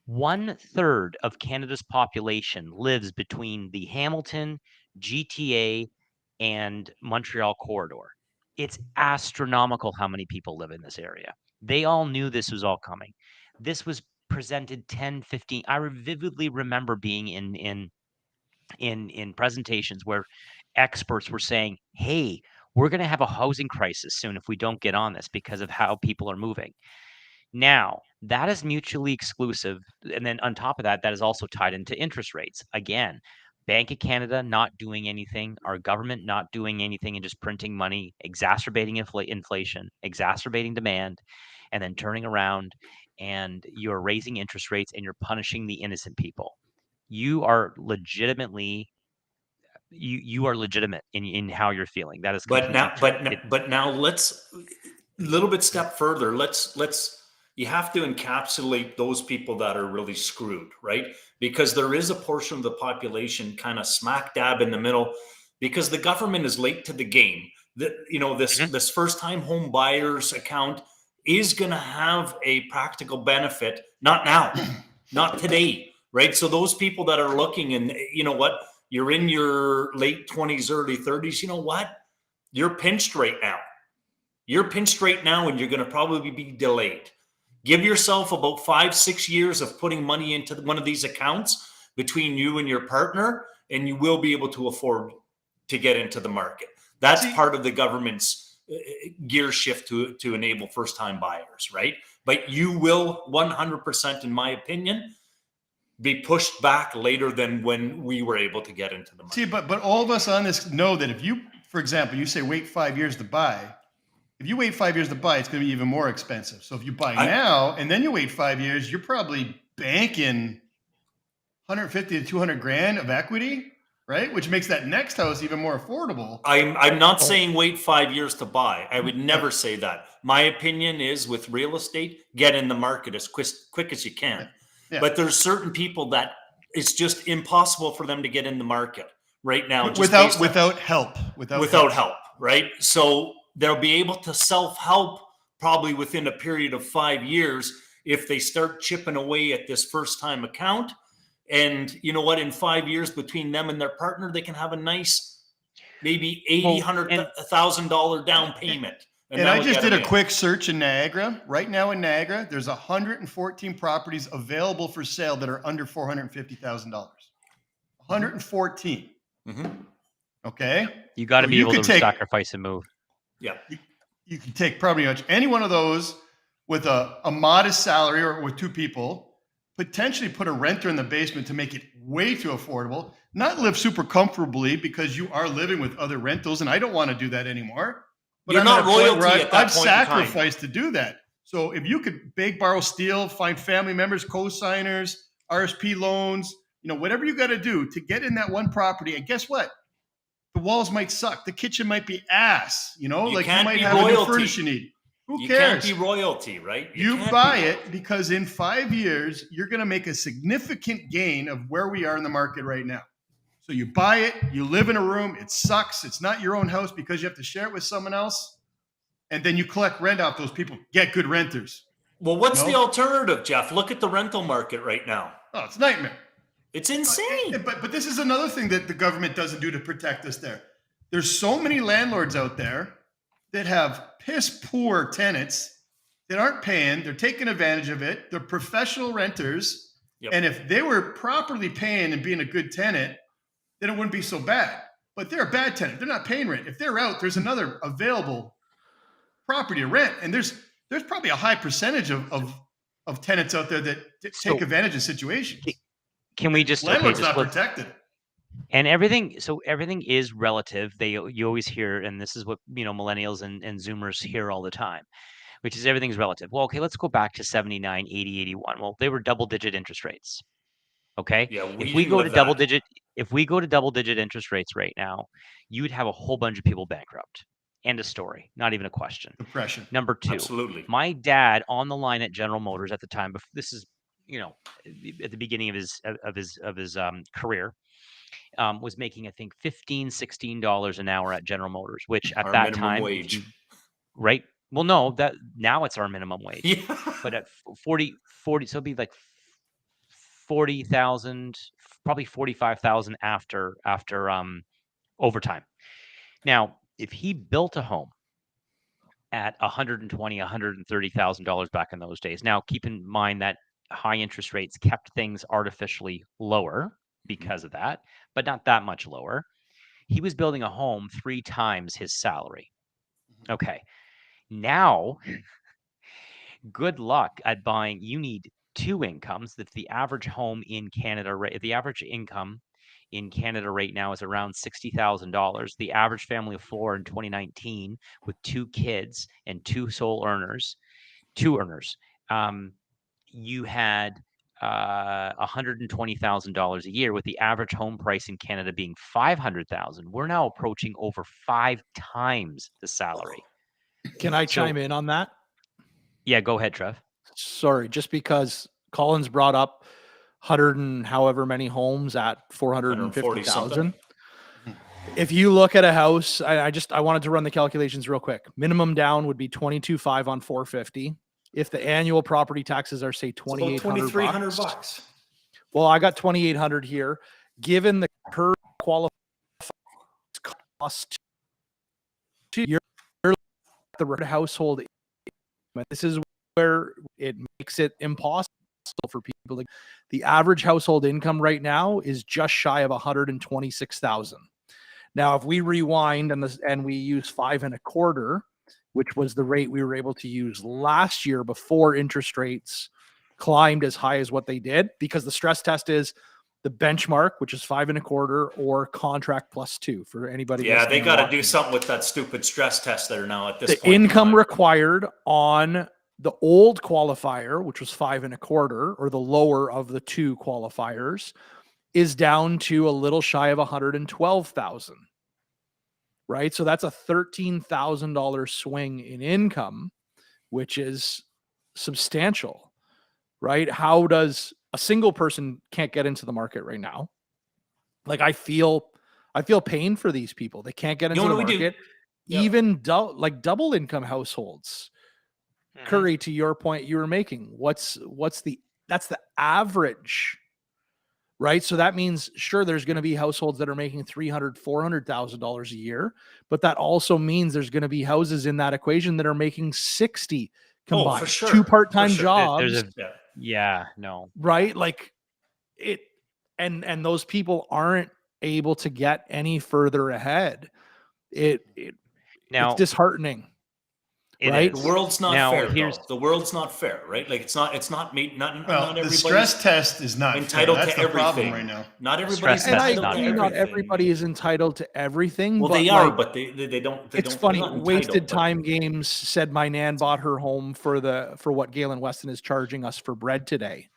1/3 of Canada's population lives between the Hamilton, GTA, and Montreal corridor. It's astronomical how many people live in this area. They all knew this was all coming. This was presented 10, 15. I vividly remember being in presentations where experts were saying, hey, we're going to have a housing crisis soon if we don't get on this because of how people are moving. Now, that is mutually exclusive. And then on top of that, that is also tied into interest rates. Again, Bank of Canada not doing anything, our government not doing anything and just printing money, exacerbating inflation, exacerbating demand, and then turning around and you're raising interest rates and you're punishing the innocent people. You are legitimately you are legitimate in how you're feeling. That is But now, completely true. but now let's a little bit step further. Let's you have to encapsulate those people that are really screwed, right? Because there is a portion of the population kind of smack dab in the middle, because the government is late to the game. That this first time home buyers account is going to have a practical benefit. Not now, not today, right? So those people that are looking, and you know what? You're in your late 20s, early 30s. You know what? You're pinched right now. You're pinched right now, and you're going to probably be delayed. Give yourself about 5-6 years of putting money into one of these accounts between you and your partner, and you will be able to afford to get into the market. That's part of the government's gear shift to enable first-time buyers, right? But you will 100%, in my opinion, be pushed back later than when we were able to get into the market. See, but all of us on this know that if you, for example, you say wait 5 years to buy, if you wait 5 years to buy, it's going to be even more expensive. So if you buy now and then you wait 5 years, you're probably banking 150 to 200 grand of equity, right? Which makes that next house even more affordable. I'm not saying wait 5 years to buy. I would never say that. My opinion is with real estate, get in the market as quick as you can. Yeah. But there's certain people that it's just impossible for them to get in the market right now. Without help, right? So they'll be able to self-help probably within a period of 5 years if they start chipping away at this first-time account. And you know what? In 5 years between them and their partner, they can have a nice, maybe $100,000 down payment. And I just did a quick search in Niagara. Right now in Niagara, there's 114 properties available for sale that are under $450,000. 114. Mm-hmm. Okay. You got to So be you able could to take- sacrifice and move. Yeah. You can take probably much any one of those with a modest salary or with two people, potentially put a renter in the basement to make it way too affordable, not live super comfortably because you are living with other rentals. And I don't want to do that anymore. But You're I'm not at a point royalty where at that I've point in time. sacrificed to do that. So if you could beg, borrow, steal, find family members, co-signers, RSP loans, whatever you got to do to get in that one property. And guess what? The walls might suck. The kitchen might be ass. Like you can't might be have a new royalty. furnish you need. Who You cares? can't be royalty, right? You can't buy be it royalty. because in 5 years, you're going to make a significant gain of where we are in the market right now. So you buy it, you live in a room, it sucks. It's not your own house because you have to share it with someone else. And then you collect rent off those people. Get good renters. Well, what's No? the alternative, Jeff? Look at the rental market right now. Oh, it's a nightmare. It's insane. But this is another thing that the government doesn't do to protect us there. There's so many landlords out there that have piss poor tenants that aren't paying. They're taking advantage of it. They're professional renters. Yep. And if they were properly paying and being a good tenant, then it wouldn't be so bad. But they're a bad tenant. They're not paying rent. If they're out, there's another available property to rent. And there's probably a high percentage of tenants out there that So- take advantage of situations. Can we just Landlord's just not let's- protected. and everything is relative. You always hear, and this is what millennials and Zoomers hear all the time, which is everything's relative. Well, okay, let's go back to 79, 80, 81. Well, they were double-digit interest rates. Okay. Yeah, If we we didn't go to live that. double-digit interest rates right now, you would have a whole bunch of people bankrupt. End of story. Not even a question. Depression. Number two, Absolutely. my dad on the line at General Motors at the time, this is at the beginning of his career, was making, I think, $15-16 an hour at General Motors, which at Our that minimum time, if wage. you- right? Well, no, that now it's our minimum wage, Yeah. but at 40, so it'd be like 40,000, probably 45,000 after overtime. Now, if he built a home at $120,000-$130,000 back in those days, now keep in mind that high interest rates kept things artificially lower because of that, but not that much lower. He was building a home 3 times his salary. Okay. Now, good luck at buying. You need 2 incomes. If the average home in Canada, the average income in Canada right now is around $60,000. The average family of 4 in 2019 with 2 kids and 2 earners, you had $120,000 a year, with the average home price in Canada being $500,000. We're now approaching over 5 times the salary. Can I So- chime in on that? Yeah, go ahead, Trev. Sorry, just because Collins brought up 100 and however many homes at 450,000. If you look at a house, I wanted to run the calculations real quick. Minimum down would be 22.5 on 450. If the annual property taxes are say It's about 2,800 $2,300. Well, I got 2,800 here. Given the per qualified cost to your the household, this is where it makes it impossible for people. The average household income right now is just shy of 126,000. Now, if we rewind and we use 5.25, which was the rate we were able to use last year before interest rates climbed as high as what they did, because the stress test is the benchmark, which is 5.25, or contract plus 2 for anybody. Yeah, they listening got to watching. do something with that stupid stress test there now at this The point. in income time. required on the old qualifier, which was 5.25, or the lower of the 2 qualifiers, is down to a little shy of 112,000. Right? So that's a $13,000 swing in income, which is substantial. Right? How does a single person can't get into the market right now? Like I feel pain for these people. They can't get into the we do. market. Yep. Even double income households. Curry, to your point you were making, that's the average, right? So that means, sure, there's going to be households that are making $300,000-$400,000 a year, but that also means there's going to be houses in that equation that are making 60 combined, for sure. 2 part-time For sure. jobs, Yeah. No. right? Like it, and those people aren't able to get any further ahead. It's Now disheartening. it right? The is. world's not Now, fair, here's- though. The world's not fair, right? Like it's not made. Not Well, the everybody's stress test is not entitled fair. That's to the problem everything. right now. Not stress everybody's test And I is entitled not to agree, fair. not everything. everybody is entitled to everything. Well, but they are, like, but they don't. They it's don't, funny. they're not Wasted entitled, but- Time Games said my nan bought her home for what Galen Weston is charging us for bread today.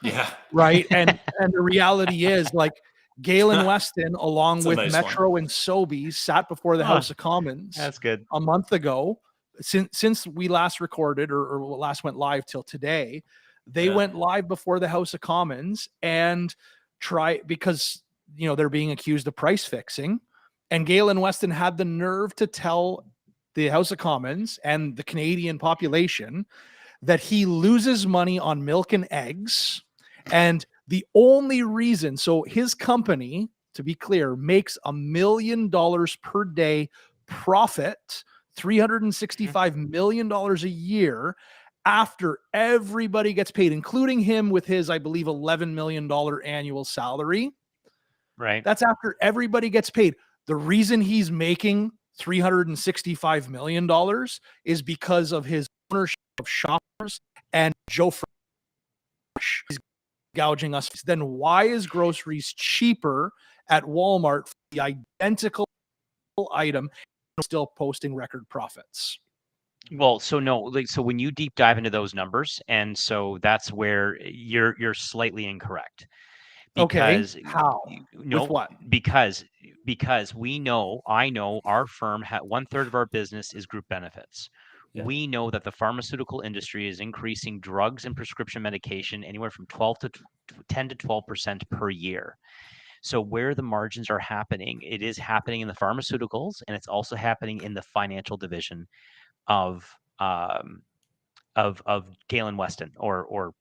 Yeah. Right. And the reality is, like, Galen Weston, along That's a with nice Metro and Sobeys, sat before the Ah, House of Commons That's good. a month ago. Since we last recorded or last went live till today, they Yeah. went live before the House of Commons and because they're being accused of price fixing. And Galen Weston had the nerve to tell the House of Commons and the Canadian population that he loses money on milk and eggs. And the only reason, so his company, to be clear, makes $1 million per day profit, $365 million a year after everybody gets paid, including him with his, I believe, $11 million annual salary. Right. That's after everybody gets paid. The reason he's making $365 million is because of his ownership of Shoppers and Joe Fresh is gouging us. Then why is groceries cheaper at Walmart for the identical item and still posting record profits? Well, so no, like, so when you deep dive into those numbers, and so that's where you're slightly incorrect. Okay, Because how? no, With what? because I know our firm had 1/3 of our business is group benefits. Yeah. We know that the pharmaceutical industry is increasing drugs and prescription medication anywhere from 10 to 12% per year. So where the margins are happening, it is happening in the pharmaceuticals, and it's also happening in the financial division of Galen Weston or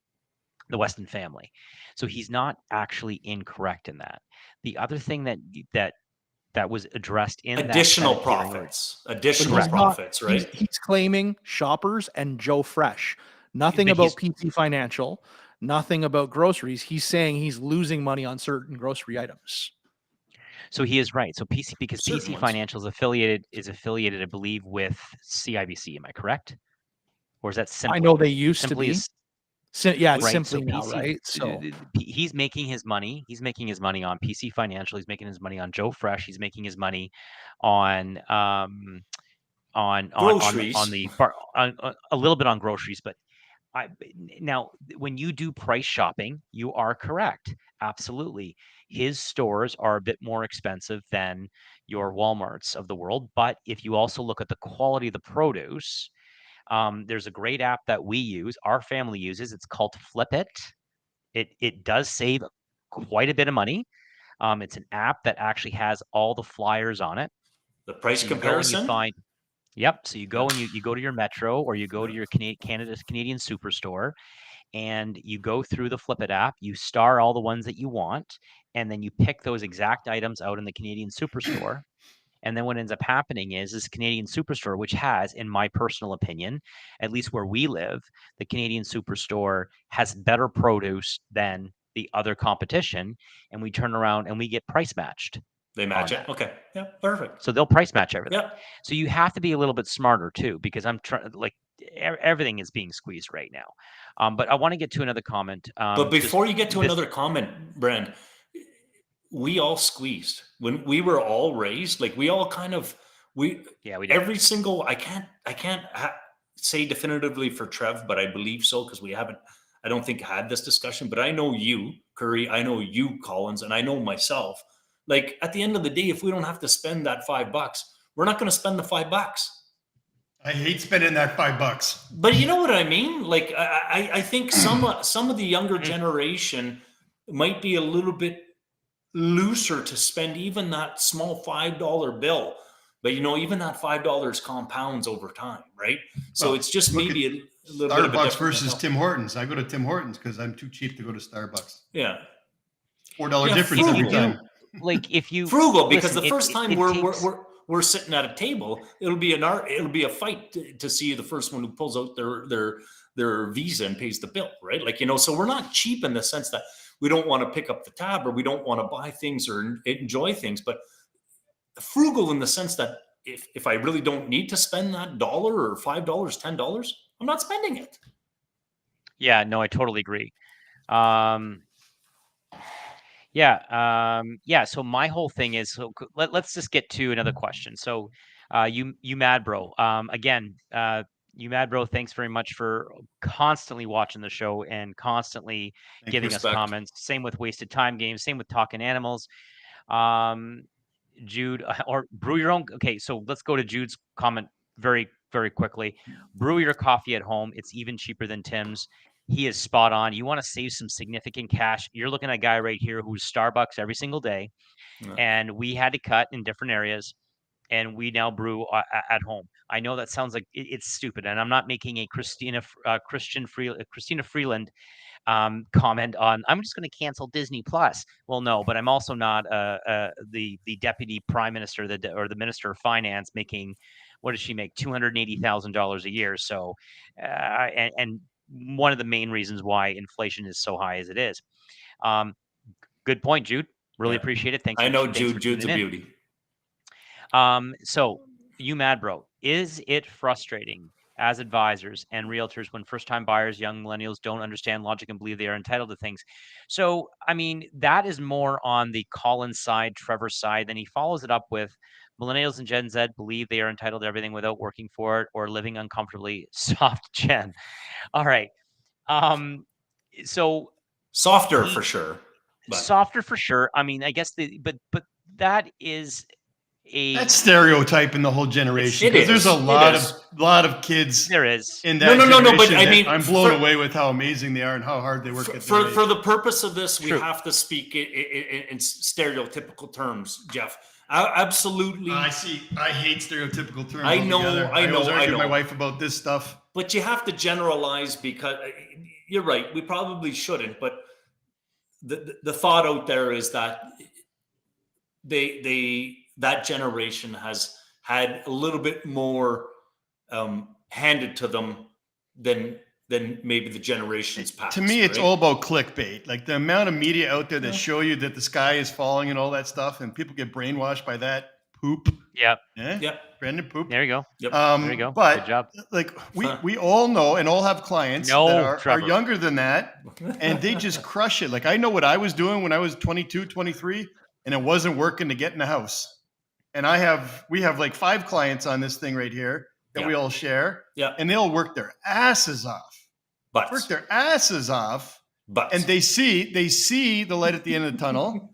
the Weston family. So he's not actually incorrect in that. The other thing that was addressed in Additional that Senate hearing profits. But Additional he's not- profits, right? He's claiming Shoppers and Joe Fresh. Nothing But about PC Financial, nothing about groceries. He's saying he's losing money on certain grocery items. So he is right. So because Certain PC ones. Financial is affiliated, I believe, with CIBC. Am I correct? Or is that simply? I know they used to simply be. is- Yeah, it's right? simply So now, PC right? So he's making his money. He's making his money on PC Financial. He's making his money on Joe Fresh. He's making his money on Groceries. on a little bit on groceries. But now when you do price shopping, you are correct. Absolutely, his stores are a bit more expensive than your Walmarts of the world. But if you also look at the quality of the produce. There's a great app that we use, our family uses. It's called Flip It. It does save quite a bit of money. It's an app that actually has all the flyers on it. The price So you go and you comparison. find, yep. So you go and you go to your Metro or you go to your Canadian Superstore, and you go through the Flip It app. You star all the ones that you want, and then you pick those exact items out in the Canadian Superstore. And then what ends up happening is Canadian Superstore, which has, in my personal opinion, at least where we live, the Canadian Superstore has better produce than the other competition. And we turn around and we get price matched. They match on it. that. Okay. Yeah. Perfect. So they'll price match everything. Yeah. So you have to be a little bit smarter too, because I'm trying, like, everything is being squeezed right now. But I want to get to another comment. But before you get to this- another comment, Brand, we all squeezed when we were all raised. Like we all kind of yeah, we did. every single. I can't say definitively for Trev, but I believe so because we haven't. I don't think had this discussion, but I know you, Curry. I know you, Collins, and I know myself. Like at the end of the day, if we don't have to spend that $5, we're not going to spend the $5. I hate spending that $5. But you know what I mean? Like I think some of the younger generation might be a little bit looser to spend even that small $5 bill. But even that $5 compounds over time, right? So Well, it's just look maybe a little bit of a Starbucks different versus mentality. Tim Hortons. I go to Tim Hortons because I'm too cheap to go to Starbucks. Yeah, $4 Yeah, difference every frugal. time. Like if you frugal because listen, the first time it takes- we're sitting at a table, it'll be a fight to see the first one who pulls out their Visa and pays the bill, right? Like so we're not cheap in the sense that we don't want to pick up the tab or we don't want to buy things or enjoy things, but frugal in the sense that if I really don't need to spend that $1 or $5, $10, I'm not spending it. Yeah, no, I totally agree. Yeah. So my whole thing is, let's just get to another question. So, you mad bro. Again, you mad bro. Thanks very much for constantly watching the show and constantly giving us comments. Same with Wasted Time Games. Same with Talking Animals. Jude, or brew your own. Okay, so let's go to Jude's comment very, very quickly. Brew your coffee at home. It's even cheaper than Tim's. He is spot on. You want to save some significant cash. You're looking at a guy right here who's Starbucks every single day. Yeah. And we had to cut in different areas, and we now brew at home. I know that sounds like it's stupid, and I'm not making a Christina Freeland comment on, I'm just going to cancel Disney Plus. Well, no, but I'm also not the deputy prime minister or the minister of finance making, what does she make? $280,000 a year. So, and one of the main reasons why inflation is so high as it is. Good point, Jude. Really appreciate it. Thanks. I know Jude's a beauty. So you mad bro, is it frustrating as advisors and realtors when first-time buyers, young millennials don't understand logic and believe they are entitled to things? So, I mean, that is more on the Colin side, Trevor side. Then he follows it up with millennials and Gen Z believe they are entitled to everything without working for it or living uncomfortably. Soft Gen. All right. So softer for sure. Softer for sure. I mean, I guess but that is that's stereotyping the whole generation. It is. There's a lot of kids. There is in that no. But I mean, I'm blown away with how amazing they are and how hard they work. For the purpose of this, we have to speak in stereotypical terms, Jeff. Absolutely. I hate stereotypical terms. I know. I argue with my wife about this stuff. But you have to generalize because you're right. We probably shouldn't. But the thought out there is that that generation has had a little bit more handed to them than maybe the generations past. To me, it's all about clickbait. Like the amount of media out there that show you that the sky is falling and all that stuff, and people get brainwashed by that poop. Yep. Yeah. Brandon poop. There you go. Yep. There you go. But good job. Like we all know and all have clients that are younger than that, and they just crush it. Like I know what I was doing when I was 22, 23, and it wasn't working to get in the house. And we have like 5 clients on this thing right here that we all share. Yeah. And they all work their asses off. But and they see the light at the end of the tunnel.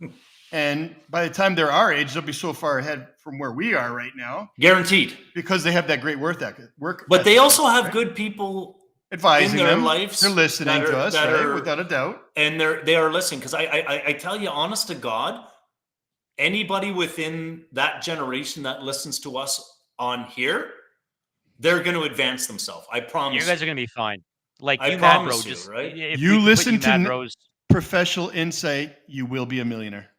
And by the time they're our age, they'll be so far ahead from where we are right now. Guaranteed. Because they have that great work But they also have good people advising in their them. lives. They're listening to us, right? Without a doubt. And they are listening. Because I tell you, honest to God, anybody within that generation that listens to us on here, they're going to advance themselves. I promise. You guys are going to be fine. Like I you, mad bro, promise you, right? You listen to professional insight, you will be a millionaire.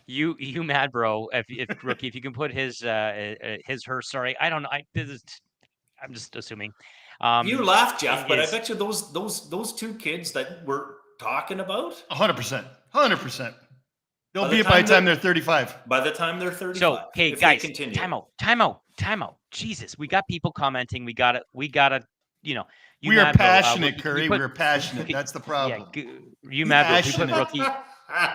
You mad bro. If Rookie, if you can put her. Sorry, I don't know. I'm just assuming. You laugh, Jeff, but I bet you those 2 kids that we're talking about. 100%. They'll be it by the time they're 35. By the time they're 35. So, hey guys, time out. Jesus, we got people commenting. We gotta. We are passionate, Curry. We're passionate. That's the problem. Yeah, you mad bro.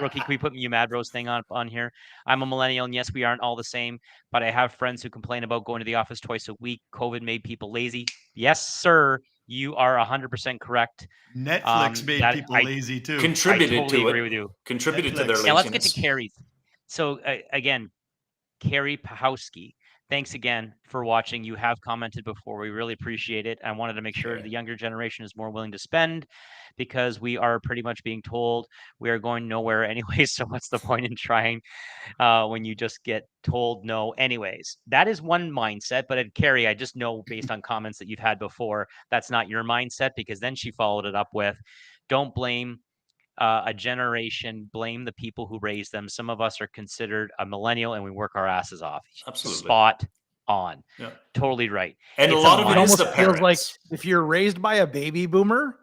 Rookie, can we put you mad bros thing on here? I'm a millennial, and yes, we aren't all the same, but I have friends who complain about going to the office twice a week. COVID made people lazy. Yes, sir. You are 100% correct. Netflix made people lazy too. Contributed I totally to agree it. with you. Contributed to their laziness. Now let's get to Carrie's. So again, Carrie Pahowski, thanks again for watching. You have commented before. We really appreciate it. I wanted to make sure the younger generation is more willing to spend because we are pretty much being told we are going nowhere anyway. So what's the point in trying when you just get told no anyways? That is one mindset. But at Carrie, I just know based on comments that you've had before, that's not your mindset, because then she followed it up with, don't blame a generation, blame the people who raised them. Some of us are considered a millennial and we work our asses off. Absolutely. Spot on. Yeah. Totally right. And a lot of it is the parents. Feels like if you're raised by a baby boomer,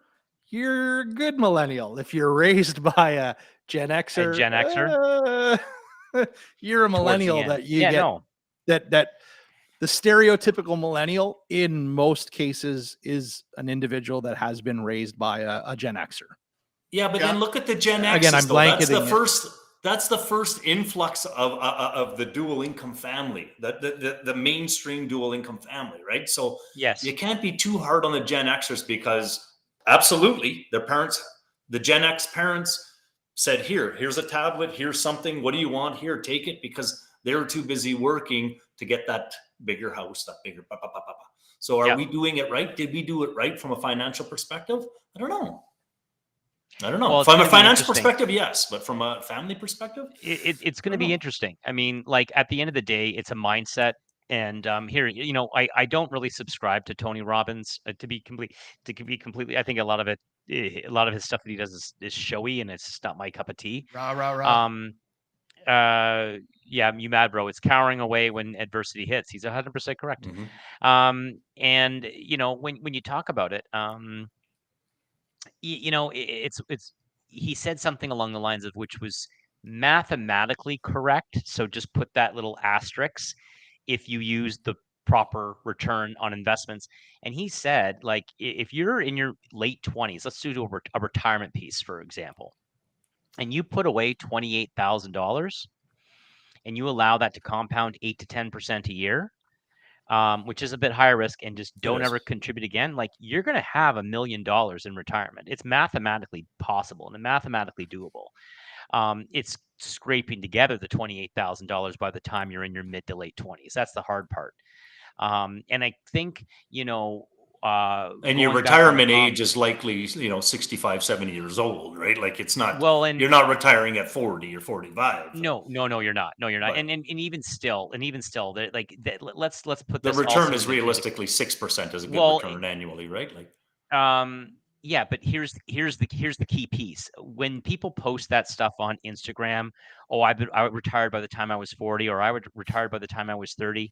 you're a good millennial. If you're raised by a Gen Xer, you're a Towards the millennial end. that you Yeah, get no. that the stereotypical millennial in most cases is an individual that has been raised by a Gen Xer. Yeah, but then look at the Gen X. Again, I'm That's the blanketing it. first. That's the first influx of the dual income family, the mainstream dual income family, right? So Yes. you can't be too hard on the Gen Xers because absolutely their parents, the Gen X parents said, here's a tablet, here's something. What do you want? Here, take it, because they were too busy working to get that bigger house, that bigger. So are we doing it right? Did we do it right from a financial perspective? I don't know. Well, it's from a gonna be financial interesting. perspective, yes, but from a family perspective, It's going to be interesting. I mean, like at the end of the day, it's a mindset. And here, you know, I don't really subscribe to Tony Robbins to be completely. I think a lot of his stuff that he does is showy, and it's just not my cup of tea. Rah, rah, rah. Yeah, you mad, bro? It's cowering away when adversity hits. He's 100% correct. And you know, when you talk about it, you know, it's he said something along the lines of which was mathematically correct. So just put that little asterisk if you use the proper return on investments. And he said, like, if you're in your late 20s, let's do a retirement piece, for example, and you put away $28,000 and you allow that to compound 8 to 10% a year, which is a bit higher risk, and just don't ever contribute again, like you're going to have $1 million in retirement. It's mathematically possible and mathematically doable. It's scraping together the $28,000 by the time you're in your mid to late 20s. That's the hard part. And I think, you know, and your retirement age is likely, 65, 70 years old, right? Like it's not, you're not retiring at 40 or 45. No, you're not. No, you're not. And even still, like let's put the this return is realistically 6% is a good return annually, right? Like, yeah, but here's the key piece. When people post that stuff on Instagram, I retired by the time I was 40, or I retired by the time I was 30.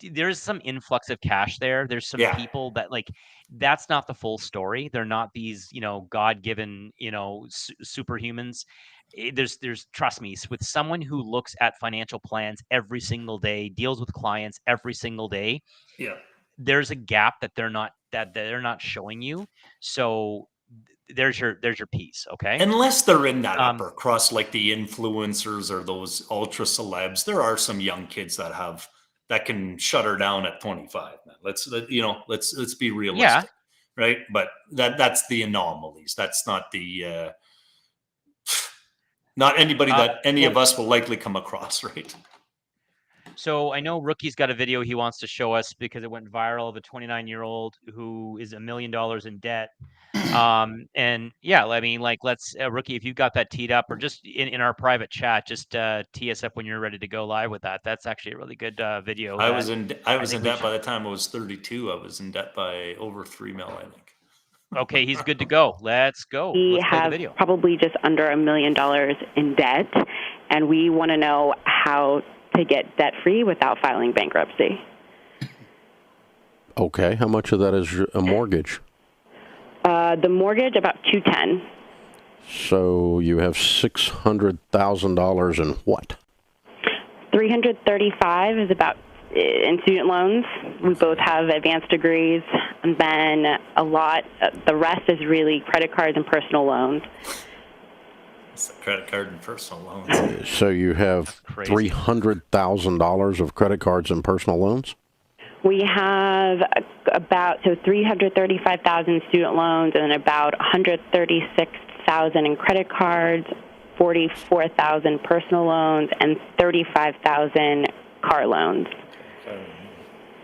There's some influx of cash there. There's some people that, like, that's not the full story. They're not these, God-given, superhumans. There's trust me, with someone who looks at financial plans every single day, deals with clients every single day. Yeah. There's a gap that they're not showing you. So there's your piece. Okay. Unless they're in that upper crust, like the influencers or those ultra celebs, there are some young kids that can shut her down at 25. Man. Let's be realistic, right? But that's the anomalies. That's not the not anybody that any of us will likely come across, right? So I know Rookie's got a video he wants to show us because it went viral of a 29-year-old who is $1 million in debt. And yeah, I mean, like, let's Rookie, if you've got that teed up, or just in our private chat, just tee us up when you're ready to go live with that. That's actually a really good video. I was in debt by the time I was 32. I was in debt by over $3 million, I think. Okay, he's good to go. Let's go. We have probably just under $1 million in debt, and we want to know how to get debt free without filing bankruptcy. Okay, how much of that is a mortgage? The mortgage, about $210,000. So you have $600,000 in what? $335,000 is about in student loans. We both have advanced degrees, and then a lot. The rest is really credit cards and personal loans. It's the credit card and personal loans. So you have $300,000 of credit cards and personal loans? We have about $335,000 student loans, and then about $136,000 in credit cards, $44,000 personal loans, and $35,000 car loans.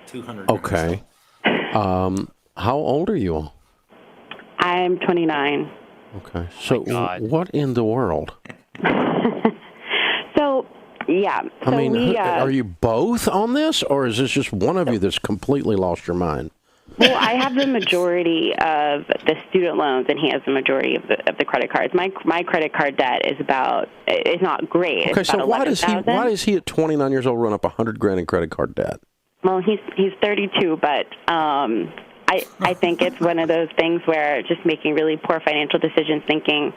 200. Okay. How old are you? I'm 29. Okay. So what in the world? Yeah. I mean, are you both on this, or is this just one of you that's completely lost your mind? Well, I have the majority of the student loans, and he has the majority of the credit cards. My credit card debt is not great. Okay, it's so about why does he at 29 years old run up $100,000 in credit card debt? Well, he's 32, but I I think it's one of those things where just making really poor financial decisions, thinking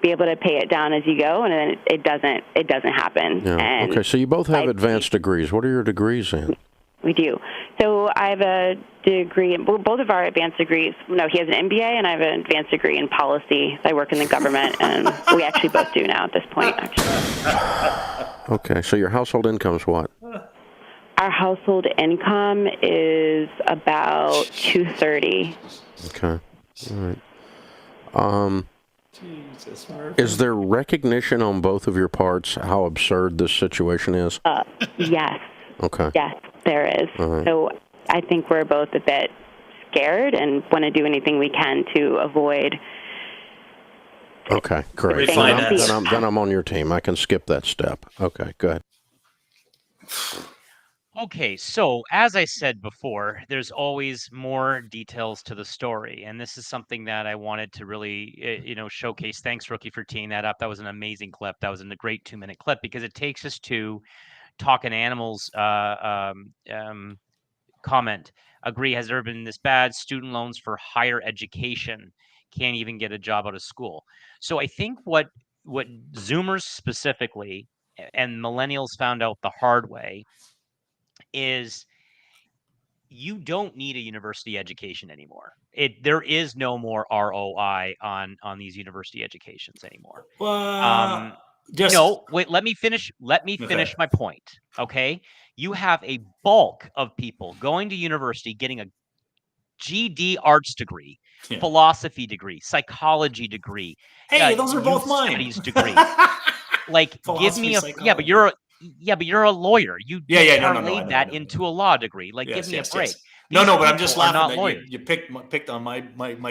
be able to pay it down as you go, and then it doesn't happen. Yeah. And Okay, so you both have advanced degrees. What are your degrees in? we do. So I have a degree, both of our advanced degrees. No, he has an MBA, and I have an advanced degree in policy. I work in the government, and we actually both do now at this point, actually. Okay, so your household income is what? Our household income is about $230,000. Okay, all right. Is there recognition on both of your parts how absurd this situation is? Yes. Okay. Yes, there is. Right. So I think we're both a bit scared and want to do anything we can to avoid. Okay, great. Refinance. Then I'm on your team. I can skip that step. Okay, go ahead. Okay, so as I said before, there's always more details to the story, and this is something that I wanted to really, showcase. Thanks, Rookie, for teeing that up. That was an amazing clip. That was a great 2-minute clip because it takes us to Talking Animals comment. Agree. Has there been this bad? Student loans for higher education, can't even get a job out of school. So I think what Zoomers specifically and millennials found out the hard way is you don't need a university education anymore. There is no more ROI on these university educations anymore. No, wait, let me finish my point. Okay. You have a bulk of people going to university, getting a GD arts degree, philosophy degree, psychology degree. Hey, those are both mine. Studies degree. Like, give me but you're a lawyer. You parlayed that into a law degree. Like, give me a break. No, but I'm just laughing not that lawyers. you picked on my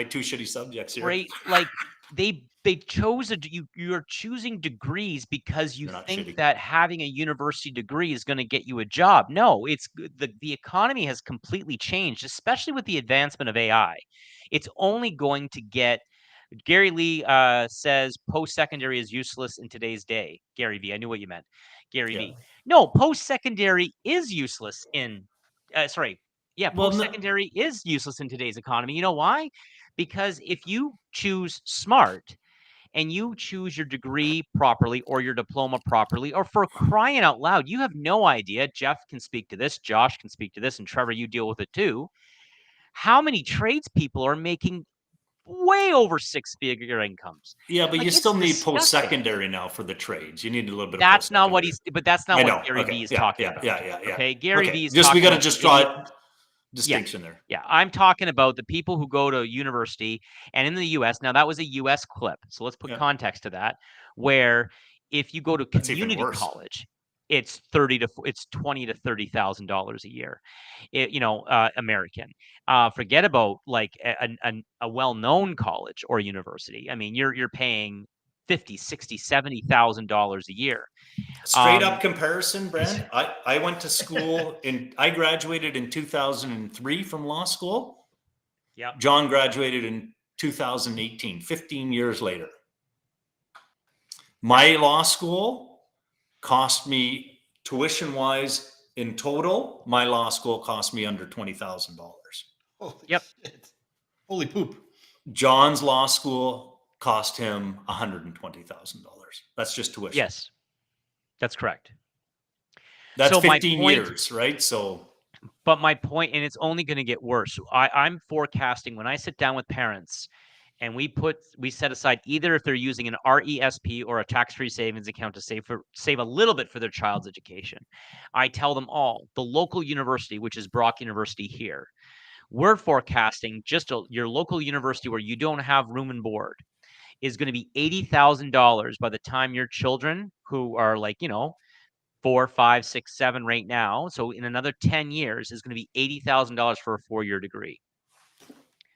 two shitty subjects here. Right? Like they chose you're choosing degrees because you think that having a university degree is going to get you a job. No, it's the economy has completely changed, especially with the advancement of AI. It's only going to get. Gary Lee says post-secondary is useless in today's day. Gary V, I knew what you meant. Gary V. No, post-secondary is useless in. Post-secondary is useless in today's economy. You know why? Because if you choose smart and you choose your degree properly or your diploma properly, or for crying out loud, you have no idea. Jeff can speak to this. Josh can speak to this. And Trevor, you deal with it too. How many tradespeople are making way over 6-figure incomes? Yeah, but you still need post-secondary now for the trades. You need a little bit. That's not what that's not what Gary V is talking about. Yeah. Okay, Gary V is we got to just draw distinction there. Yeah, I'm talking about the people who go to university, and in the U.S. Now that was a U.S. clip, so let's put context to that. Where if you go to community college, it's $20,000 to $30,000 a year. American. Forget about like a well-known college or university. I mean, you're paying $50,000, $60,000, $70,000 a year. Straight up comparison, Brand. I went to school I graduated in 2003 from law school. Yeah. John graduated in 2018, 15 years later. My law school cost me tuition-wise in total. My law school cost me under $20,000. Yep. Shit. Holy poop. John's law school cost him $120,000. That's just tuition. Yes, that's correct. That's so 15 years, right? So, but my point, and it's only going to get worse. I'm forecasting when I sit down with parents and we set aside either if they're using an RESP or a tax-free savings account to save a little bit for their child's education. I tell them all, the local university, which is Brock University here, we're forecasting just your local university where you don't have room and board is going to be $80,000 by the time your children, who are 4, 5, 6, 7 right now, so in another 10 years is going to be $80,000 for a 4-year degree.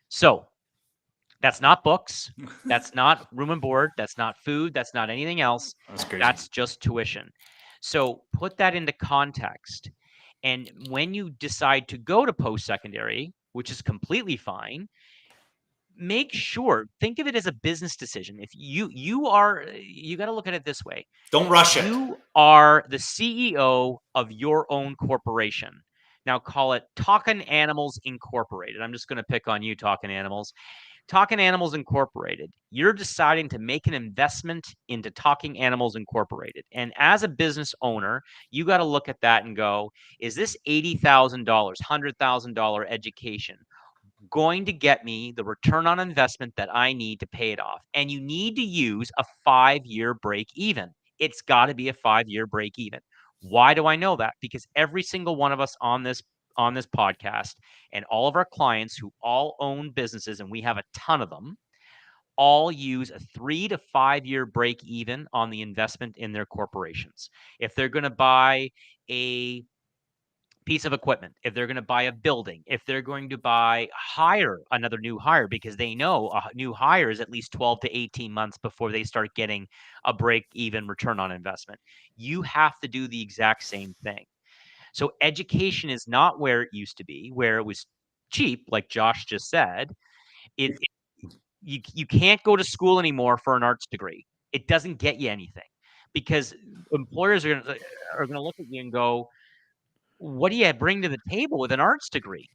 So that's not books. That's not room and board. That's not food. That's not anything else. That's crazy. That's just tuition. So put that into context. And when you decide to go to post-secondary, which is completely fine, make sure, think of it as a business decision. If you got to look at it this way. Don't rush it. You are the CEO of your own corporation. Now call it Talking Animals Incorporated. I'm just going to pick on you, Talking Animals. Talking Animals Incorporated. You're deciding to make an investment into Talking Animals Incorporated. And as a business owner, you got to look at that and go, is this $80,000, $100,000 education going to get me the return on investment that I need to pay it off? And you need to use a 5-year break even. It's got to be a 5-year break even. Why do I know that? Because every single one of us on this podcast and all of our clients who all own businesses, and we have a ton of them, all use a 3 to 5 year break even on the investment in their corporations. If they're going to buy a piece of equipment, if they're going to buy a building, if they're going to hire another new hire, because they know a new hire is at least 12 to 18 months before they start getting a break even return on investment. You have to do the exact same thing. So education is not where it used to be, where it was cheap, like Josh just said. You can't go to school anymore for an arts degree. It doesn't get you anything, because employers are gonna look at you and go, what do you bring to the table with an arts degree?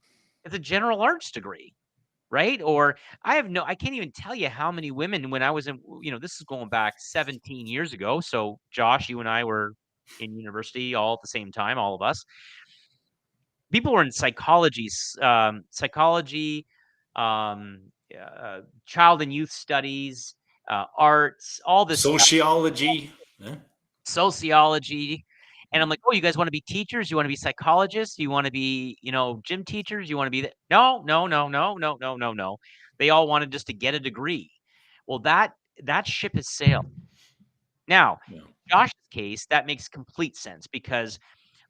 It's a general arts degree, right? Or I can't even tell you how many women, when I was in, this is going back 17 years ago. So Josh, you and I were in university all at the same time, all of us. People were in psychology, child and youth studies, arts, all this stuff, Sociology. sociology. And I'm like, oh, you guys want to be teachers? You want to be psychologists? You want to be, gym teachers? You want to be no. They all wanted just to get a degree. Well, that ship has sailed. Now, Yeah. Josh's case, that makes complete sense, because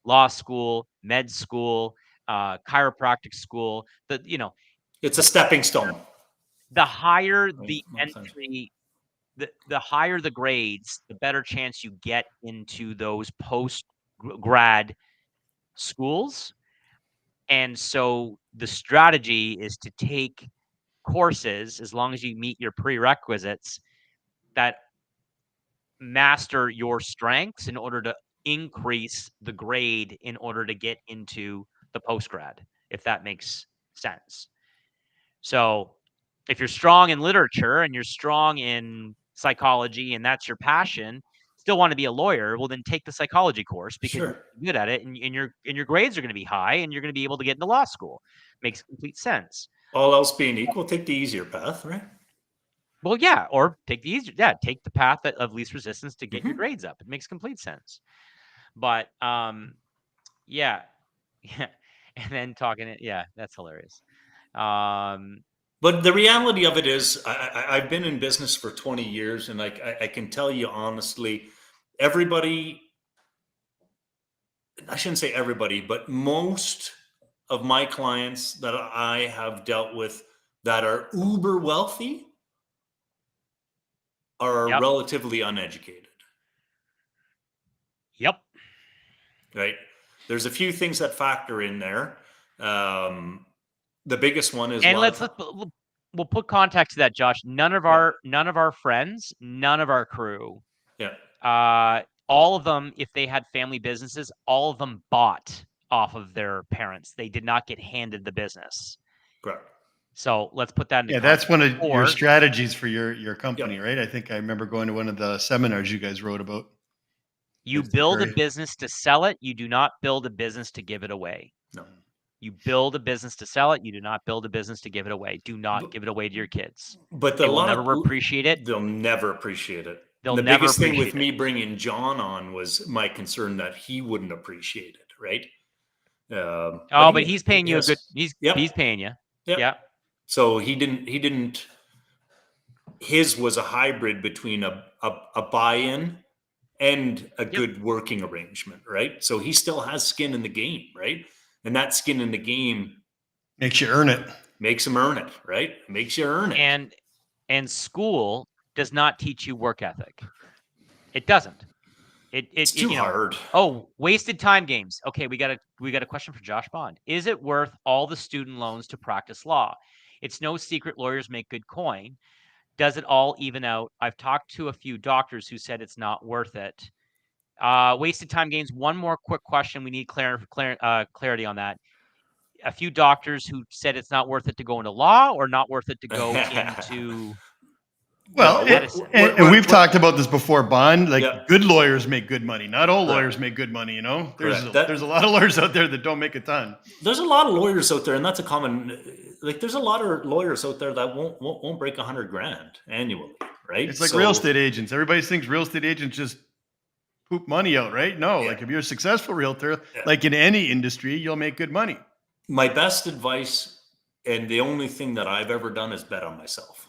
law school, med school, chiropractic school, It's a stepping stone. the higher Right, the makes sense. entry, the higher the grades, the better chance you get into those post-grad schools. And so the strategy is to take courses, as long as you meet your prerequisites, that master your strengths in order to increase the grade in order to get into the post-grad, if that makes sense. So if you're strong in literature and you're strong in psychology and that's your passion, still want to be a lawyer, well, then take the psychology course, because Sure. you're good at it, and your grades are going to be high, and you're going to be able to get into law school. Makes complete sense. All else being equal, take the easier path, right? Well, yeah, or take the path of least resistance to get your grades up. It makes complete sense. But yeah. And then talking it, yeah, that's hilarious. But the reality of it is, I've been in business for 20 years, and I can tell you honestly, everybody, I shouldn't say everybody, but most of my clients that I have dealt with that are uber wealthy are Yep. relatively uneducated, Yep. right? There's a few things that factor in there. The biggest one is, And we'll put context to that, Josh. None of our friends, none of our crew, all of them, if they had family businesses, all of them bought off of their parents. They did not get handed the business. correct. So let's put that in. That's one of your strategies for your company, right? I think I remember going to one of the seminars you guys wrote about. You build a business to sell it. You do not build a business to give it away. No. You build a business to sell it. You do not build a business to give it away. Do not give it away to your kids. But They will never appreciate it. They'll never appreciate it. They'll the never biggest thing with appreciate me bringing John on was my concern that he wouldn't appreciate it, right? But he's paying you a good. He's paying you. Yep. Yeah. So he didn't. His was a hybrid between a buy-in and a good working arrangement, right? So he still has skin in the game, right? And that skin in the game makes you earn it. Makes him earn it, right? Makes you earn it. And school does not teach you work ethic. It doesn't. It's too hard. Oh, wasted time games. Okay, we got a question for Josh Bond. Is it worth all the student loans to practice law? It's no secret lawyers make good coin. Does it all even out? I've talked to a few doctors who said it's not worth it. Wasted time gains. One more quick question. We need clarity on that. A few doctors who said it's not worth it to go into law or not worth it to go into Well, medicine. and we've talked about this before, Bond. Like Yeah. good lawyers make good money. Not all Correct. lawyers make good money. You know, there's Correct. there's a lot of lawyers out there that don't make a ton. There's a lot of lawyers out there, and that's a common. Like, there's a lot of lawyers out there that won't break $100,000 annually, right? It's like So- real estate agents. Everybody thinks real estate agents just poop money out, right? No, Yeah. like if you're a successful realtor, Yeah. like in any industry, you'll make good money. My best advice, and the only thing that I've ever done, is bet on myself.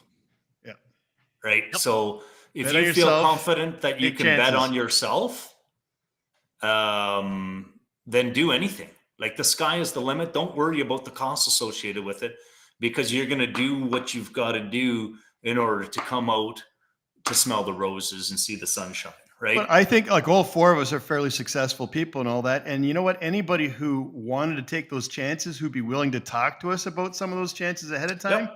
Yeah. Right. So if Bet on you feel yourself, confident that you take can bet chances. on yourself, then do anything. Like, the sky is the limit. Don't worry about the costs associated with it, because you're going to do what you've got to do in order to come out to smell the roses and see the sunshine. Right. But I think like all four of us are fairly successful people and all that. And you know what? Anybody who wanted to take those chances, who'd be willing to talk to us about some of those chances ahead of time,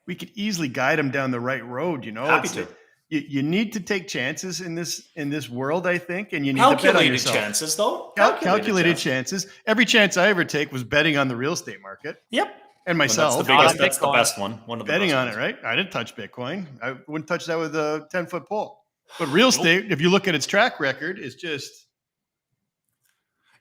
we could easily guide them down the right road. You know, Happy It's to. like, you need to take chances in this world, I think, and you need to bet on Calculated yourself. chances, though. Calculated chances. Every chance I ever take was betting on the real estate market Yep. and And myself. that's the Bitcoin. best one. One of the Betting best on ones. it, right? I didn't touch Bitcoin. I wouldn't touch that with a 10-foot pole. But real estate, if you look at its track record, is just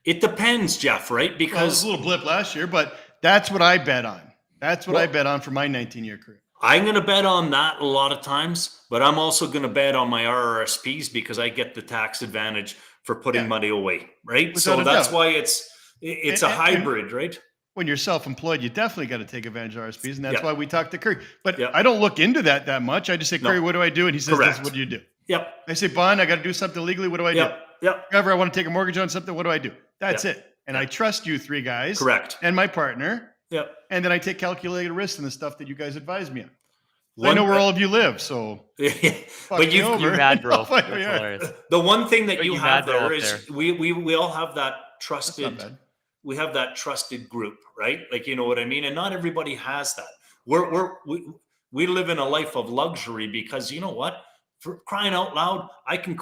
It depends, Jeff, right? well, it was Because a little blip last year, but that's what I bet on. That's what I Well- bet on for my 19-year career. I'm going to bet on that a lot of times, but I'm also going to bet on my RRSPs because I get the tax advantage for putting Yeah. money away, right? Without So a that's doubt. why it's a And- hybrid, right? When you're self-employed, you definitely got to take advantage of RSPs, and that's Yeah. why we talk to Curry. But Yeah. I don't look into that much. I just say, No. Curry, what do I do? And he says, this Correct. is what do you do? Yep. I say, Bond, I got to do something legally. What do I do? Yep. Yep. Whenever I want to take a mortgage on something, what do I do? That's Yeah. it. And I trust you three guys Correct. and my partner. Yep. And then I take calculated risks in the stuff that you guys advise me on. I One- know where all of you live, so fuck but me you've, over. You mad, bro. Fuck That's me over. hilarious. the one thing that But you you have had bro there up is we all have that That's not trusted. bad. We have that trusted group, right? Like, you know what I mean? And not everybody has that. We live in a life of luxury because, you know what? For crying out loud, I can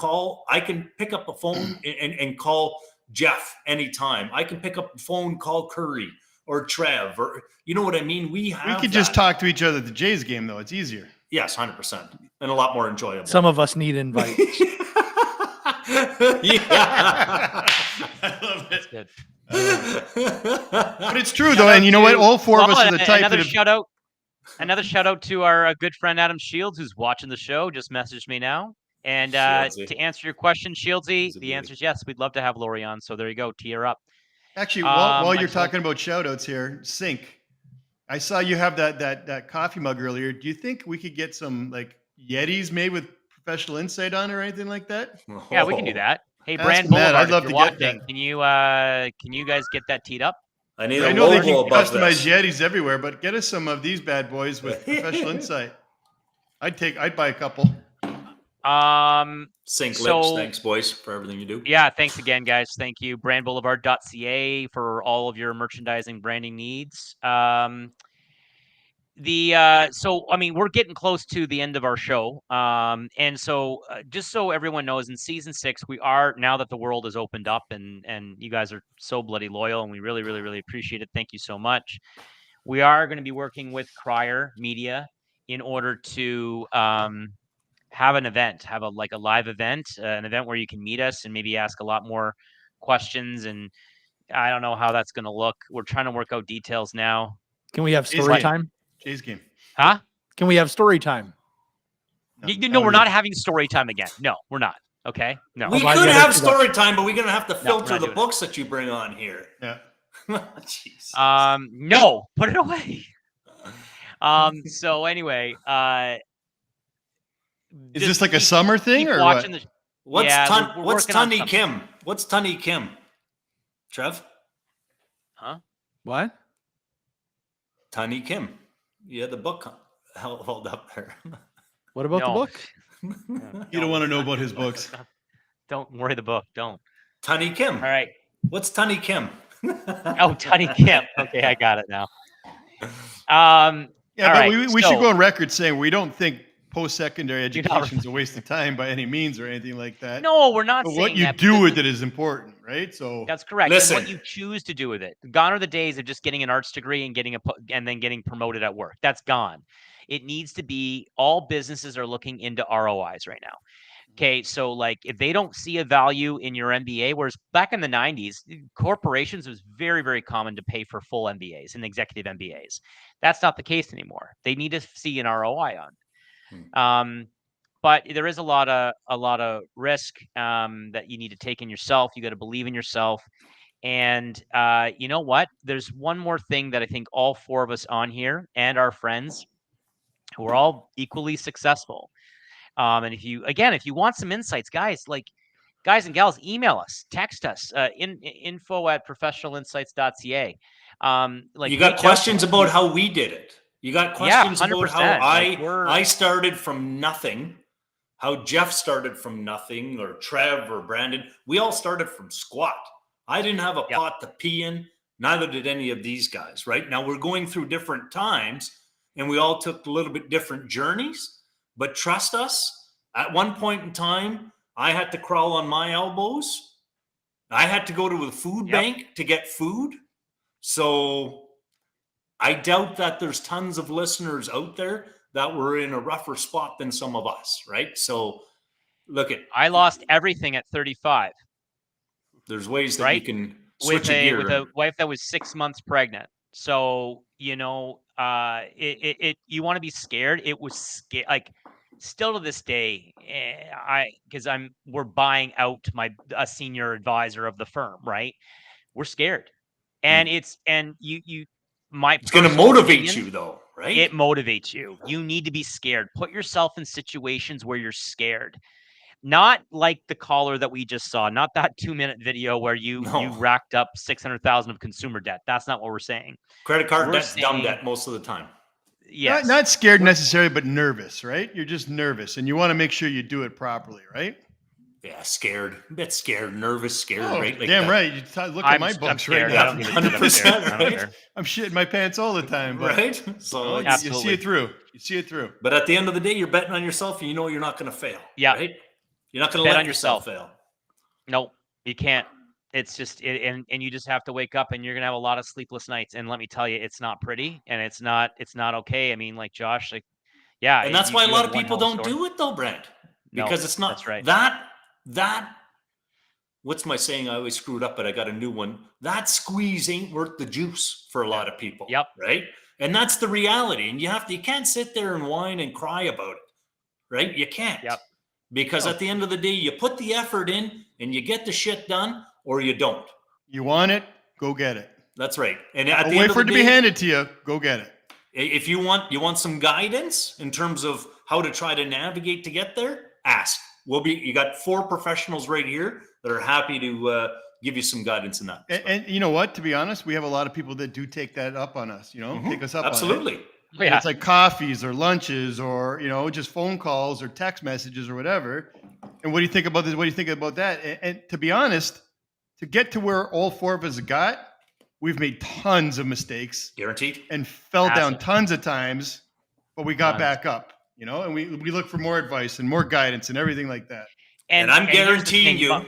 pick up a phone and call Jeff anytime. I can pick up the phone, call Curry or Trev, or you know what I mean? We We could just talk to each other at the Jays game, though. It's easier. Yes, 100%, and a lot more enjoyable. Some of us need invites. Yeah. I love it. Good. But it's true, though. And you know what? All four of us are the type that Another have, shout out. Another shout out to our good friend Adam Shields, who's watching the show. Just messaged me now. And Shieldsy. to answer your question, Shieldsy, He's a the beauty. answer is yes. We'd love to have Lori on. So there you go. Tee her up. actually, while I you're told- talking about shout outs here, Sync, I saw you have that coffee mug earlier. Do you think we could get some like Yetis made with professional insight on or anything like that? Yeah, we can do that. Hey, Ask Brand Matt, Boulevard, I'd love if to you're get watching, that. can you guys get that teed up? I need I a know they logo can above customize this. Yetis everywhere, but get us some of these bad boys with professional insight. I'd buy a couple. Sync So- lips. Thanks, boys, for everything you do. Yeah, thanks again, guys. Thank you, brandboulevard.ca, for all of your merchandising branding needs. So I mean, we're getting close to the end of our show, and so just so everyone knows, in season 6, we are, now that the world has opened up, and you guys are so bloody loyal, and we really, really, really appreciate it. Thank you so much. We are going to be working with Crier Media in order to have an event, have a live event, an event where you can meet us and maybe ask a lot more questions. And I don't know how that's going to look. We're trying to work out details now. Can we have Jays story game. time? Jays game. Huh? Can we have story time? No, we're not having story time again. No, we're not. Okay. No. We Well, could yeah, have that's- story time, but we're gonna have to we're filter not the doing it. books that you bring on here. Yeah. Jesus. No, put it away. So anyway, Is just this like a keep- summer thing keep or watching what? the What's yeah, we're what's working on Tunny something. Kim? What's Tunny Kim? Trev? What? Tunny Kim. You had the book held up there. What about the No. book? You don't want to know about his books. Don't worry the book. Don't. Tunny Kim. All right. What's Tunny Kim? Oh, Tunny Kim. Okay, I got it now. Yeah, All but right, we should so- go on record saying we don't think post-secondary You're not education is a waste of time by any means or anything like that. No, we're not But saying what you that do because with it is important, right? So that's correct. Listen. And what you choose to do with it. Gone are the days of just getting an arts degree and and then getting promoted at work. That's gone. It needs to be all businesses are looking into ROIs right now. Okay, so like if they don't see a value in your MBA, whereas back in the 90s, corporations, it was very, very common to pay for full MBAs and executive MBAs. That's not the case anymore. They need to see an ROI on. But there is a lot of risk that you need to take in yourself. You got to believe in yourself. And you know what? There's one more thing that I think all four of us on here and our friends who are all equally successful. And if you want some insights, guys and gals, email us, text us, info@professionalinsights.ca. You got questions about how we did it. You got questions about how 100%. I started from nothing, how Jeff started from nothing, or Trev or Brandon. We all started from squat. I didn't have a pot to pee in. Neither did any of these guys, right? Now we're going through different times and we all took a little bit different journeys, but trust us, at one point in time, I had to crawl on my elbows. I had to go to the food bank to get food. So I doubt that there's tons of listeners out there that were in a rougher spot than some of us, right? So I lost everything at 35. There's ways that you can switch with a wife that was 6 months pregnant. So, you want to be scared. It was scary. Like still to this day, we're buying out a senior advisor of the firm, right? We're scared. And it's going to motivate you though, right? It motivates you. You need to be scared. Put yourself in situations where you're scared. Not like the caller that we just saw, not that 2-minute video where you racked up $600,000 of consumer debt. That's not what we're saying. Credit card debt's dumb debt most of the time. Yes. Not scared necessarily, but nervous, right? You're just nervous and you want to make sure you do it properly, right? Yeah, scared. A bit scared, nervous, scared, right? Like damn right. You look at my books right now. I don't give a shit. I don't care. I'm shitting my pants all the time, but right? So you see it through. You see it through. But at the end of the day, you're betting on yourself and you know you're not going to fail. Yeah. Right? You're not going to let yourself fail. No, you can't. It's just and you just have to wake up and you're going to have a lot of sleepless nights. And let me tell you, it's not pretty and it's not okay. I mean, like Josh, and that's why a lot of people don't do it though, Brent. Because it's not that's right. That what's my saying? I always screw it up, but I got a new one. That squeeze ain't worth the juice for a lot of people. Yep. Right. And that's the reality. And you can't sit there and whine and cry about it. Right. You can't. Yep. Because at the end of the day, you put the effort in and you get the shit done or you don't. You want it, go get it. That's right. And at the wait end of for the it day, to be handed to you, go get it. If you want some guidance in terms of how to try to navigate to get there, ask. You got 4 professionals right here that are happy to give you some guidance in that. And you know what? To be honest, we have a lot of people that do take that up on us, take us up Absolutely. on it. Yeah. It's like coffees or lunches or, just phone calls or text messages or whatever. And what do you think about this? What do you think about that? And to be honest, to get to where all 4 of us got, we've made tons of mistakes. Guaranteed. And fell down tons of times, but we got back up, and we look for more advice and more guidance and everything like that. And I'm guaranteeing you,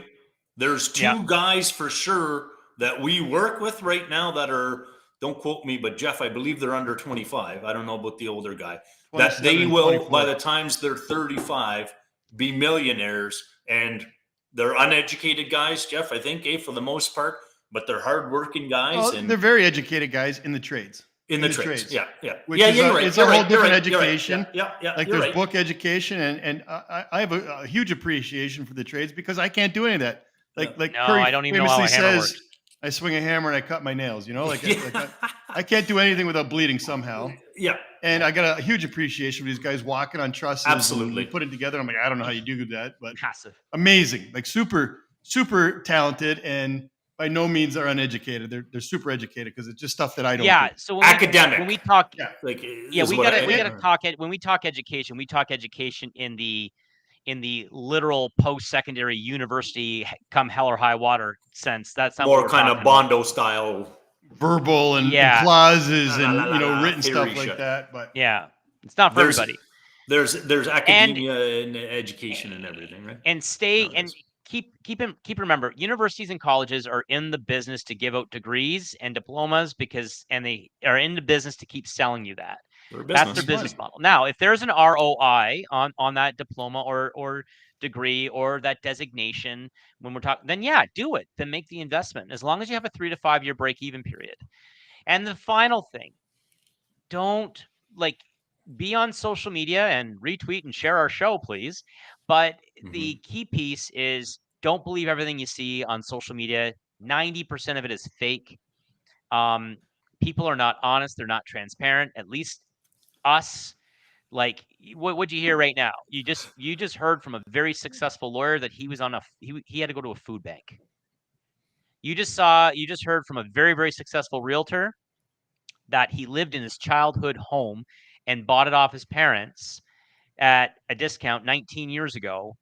there's 2 guys for sure that we work with right now that are, don't quote me, but Jeff, I believe they're under 25. I don't know about the older guy. That they will, 24. By the times they're 35, be millionaires. And they're uneducated guys, Jeff, I think, for the most part, but they're hardworking guys. Well, and they're very educated guys in the trades. In the trades. Yeah. Which is it's a whole different education. Yeah. Like there's book education, and I have a huge appreciation for the trades because I can't do any of that. Like Curry I don't even know how a hammer works. I swing a hammer and I cut my nails. I can't do anything without bleeding somehow. Yeah. And I got a huge appreciation for these guys walking on trusses. Absolutely. And putting it together. I'm like, I don't know how you do that, but massive, amazing, like super, super talented, and by no means are uneducated. They're super educated because it's just stuff that I don't. Yeah. do. So academic. When we talk, we gotta talk it. When we talk education, we talk education in the literal post-secondary university, come hell or high water sense. That's not more kind of Bondo style, verbal and clauses and written stuff like that. But yeah, it's not for everybody. There's academia and education and everything, right? And stay and Nowadays. keep remember, universities and colleges are in the business to give out degrees and diplomas and they are in the business to keep selling you that. They're a That's business. their business model. Now, if there's an ROI on that diploma or degree or that designation, when we're talking, then yeah, do it. Then make the investment, as long as you have a 3 to 5 year break even period. And the final thing, don't be on social media and retweet and share our show, please. But the key piece is, don't believe everything you see on social media. 90% of it is fake. People are not honest. They're not transparent. At least us. Like, what'd you hear right now? You just heard from a very successful lawyer that he was on he had to go to a food bank. You just heard from a very, very successful realtor that he lived in his childhood home and bought it off his parents at a discount 19 years ago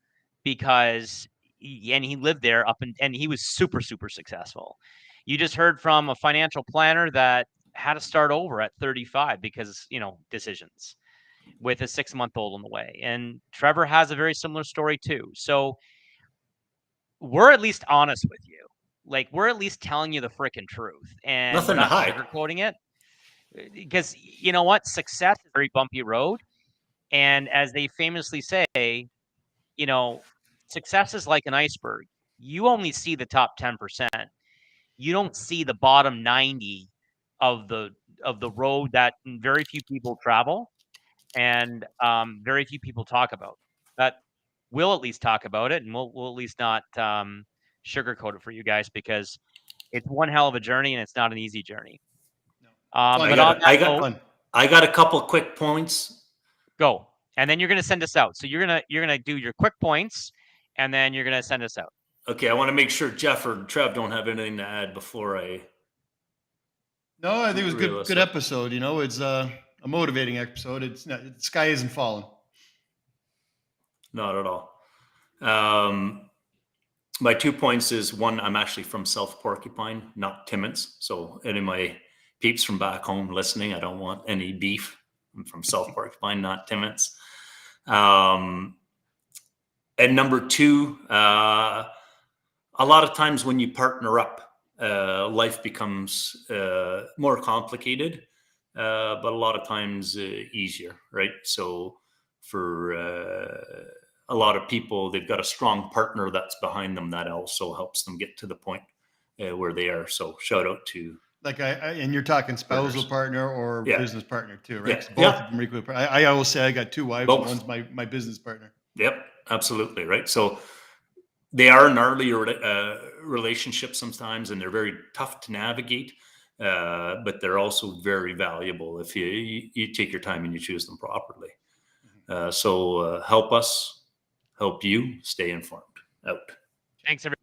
because he lived there and he was super, super successful. You just heard from a financial planner that had to start over at 35 because, decisions, with a 6-month-old on the way. And Trevor has a very similar story too. So we're at least honest with you. Like, we're at least telling you the freaking truth, and Nothing we're to not hide. sugarcoating it. Because you know what? Success is a very bumpy road. And as they famously say, success is like an iceberg. You only see the top 10%. You don't see the bottom 90 of the road that very few people travel and very few people talk about. But we'll at least talk about it, and we'll at least not sugarcoat it for you guys, because it's one hell of a journey and it's not an easy journey. But I got a couple quick points. Go. And then you're going to send us out. So you're going to do your quick points, and then you're going to send us out. Okay, I want to make sure Jeff or Trev don't have anything to add before I. No, I think it was a good episode. It's a motivating episode. It's not, the sky isn't falling. Not at all. My 2 points is, one, I'm actually from South Porcupine, not Timmins. So any of my peeps from back home listening, I don't want any beef. I'm from South Porcupine, not Timmins. And number 2, a lot of times when you partner up, life becomes more complicated, but a lot of times easier, right? So for a lot of people, they've got a strong partner that's behind them that also helps them get to the point where they are. So shout out to. Like and you're talking spousal partner or business partner too, right? Yeah. Both of them are equally. I always say I got 2 wives. Both. And one's my business partner. Yep, absolutely, right. So they are gnarly relationships sometimes, and they're very tough to navigate, but they're also very valuable if you take your time and you choose them properly. So help us, help you stay informed. Out. Thanks, everybody.